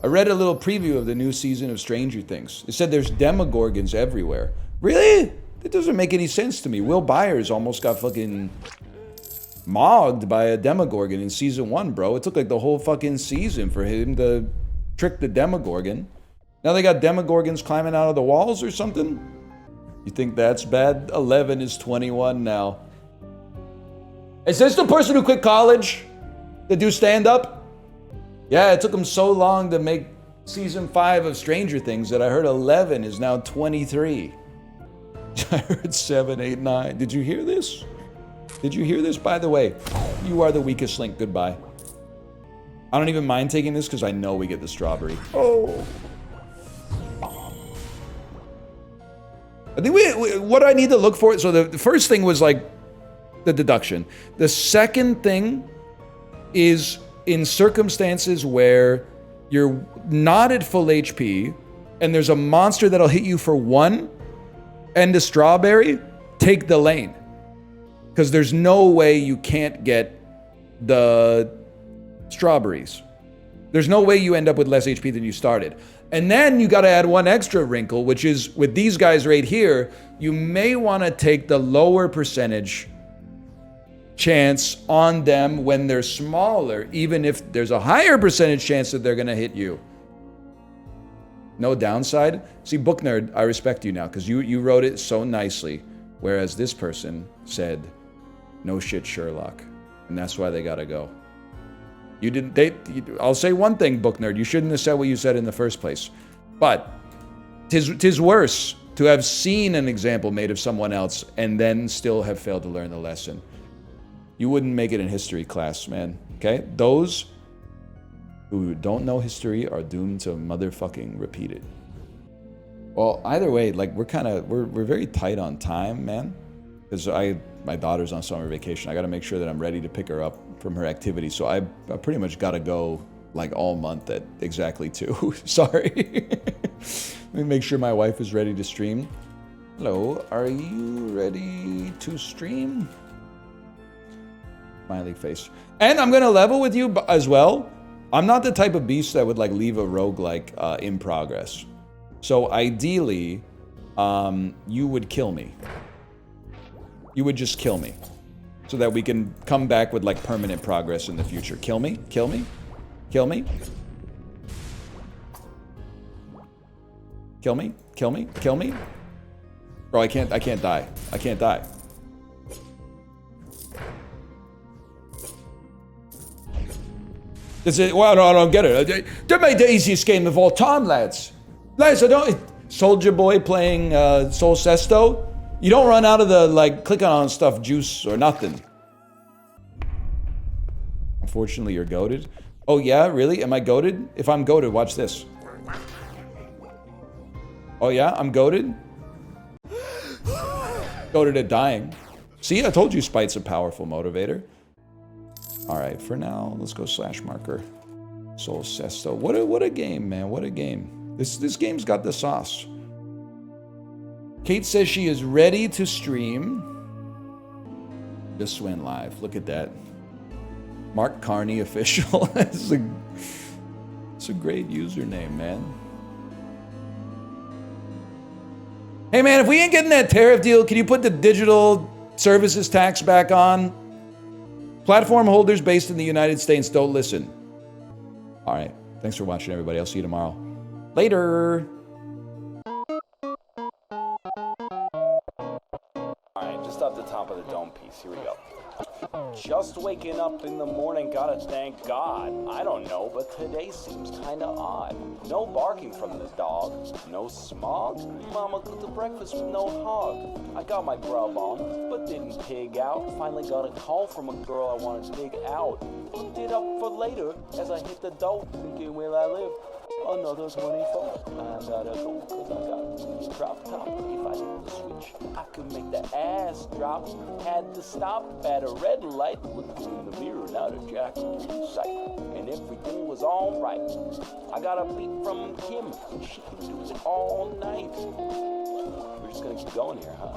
I read a little preview of the new season of Stranger Things. It said there's demogorgons everywhere. Really? That doesn't make any sense to me. Will Byers almost got fucking mogged by a demogorgon in season 1, bro. It took like the whole fucking season for him to trick the demogorgon. Now they got demogorgons climbing out of the walls or something? You think that's bad? 11 is 21 now. Is this the person who quit college to do stand-up? Yeah, it took him so long to make season 5 of Stranger Things that I heard 11 is now 23. I heard 7, 8, 9. Did you hear this? Did you hear this? By the way, you are the weakest link. Goodbye. I don't even mind taking this because I know we get the strawberry. Oh. I think what I need to look for, so the first thing was like the deduction. The second thing is in circumstances where you're not at full HP and there's a monster that'll hit you for 1 and a strawberry, take the lane. Because there's no way you can't get the strawberries. There's no way you end up with less HP than you started. And then you got to add one extra wrinkle, which is with these guys right here, you may want to take the lower percentage chance on them when they're smaller, even if there's a higher percentage chance that they're going to hit you. No downside. See, booknerd, I respect you now because you wrote it so nicely, whereas this person said, no shit, Sherlock. And that's why they got to go. You didn't. I'll say one thing, booknerd. You shouldn't have said what you said in the first place. But tis worse to have seen an example made of someone else and then still have failed to learn the lesson. You wouldn't make it in history class, man. Okay? Those who don't know history are doomed to motherfucking repeat it. Well, either way, like we're very tight on time, man. Because my daughter's on summer vacation. I got to make sure that I'm ready to pick her up from her activity. So I pretty much got to go like all month at exactly 2. Sorry. Let me make sure my wife is ready to stream. Hello, are you ready to stream? Smiley face. And I'm going to level with you as well. I'm not the type of beast that would like leave a roguelike in progress. So ideally, you would kill me. You would just kill me. So that we can come back with like permanent progress in the future. Kill me? Kill me? Kill me? Kill me? Kill me? Kill me? Bro, I can't die. I can't die. Well, I don't get it. They made the easiest game of all time, lads. Lads, I don't... Soldier Boy playing Soul Cesto. You don't run out of the, like, clicking on stuff juice or nothing. Unfortunately, you're goated. Oh, yeah? Really? Am I goated? If I'm goated, watch this. Oh, yeah? I'm goated? Goated at dying. See, I told you spite's a powerful motivator. All right, for now, let's go slash marker. Soul Cesto. What a game, man. What a game. This game's got the sauce. Kate says she is ready to stream. Just went live. Look at that. Mark Carney official. It's a great username, man. Hey, man, if we ain't getting that tariff deal, can you put the digital services tax back on? Platform holders based in the United States don't listen. All right. Thanks for watching, everybody. I'll see you tomorrow. Later. Alright, just up the top of the dome piece. Here we go. Just waking up in the morning, gotta thank God. I don't know, but today seems kinda odd. No barking from the dog, no smog. Mama cooked the breakfast with no hog. I got my grub on, but didn't pig out. Finally got a call from a girl I wanna dig out. Looked it up for later as I hit the dough, thinking where I live. Another 24. I gotta go, cause I got to drop top. If I hit the switch, I could make the ass drop. Had to stop at a red light. Looked in the mirror, now the jack was in sight. And everything was alright. I got a beat from Kim. She can do it all night. We're just gonna keep going here, huh?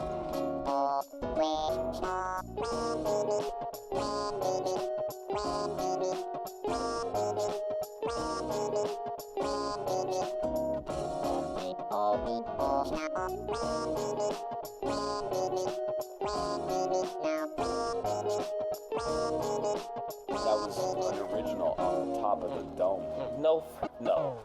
That was an original on the top of the dome. No.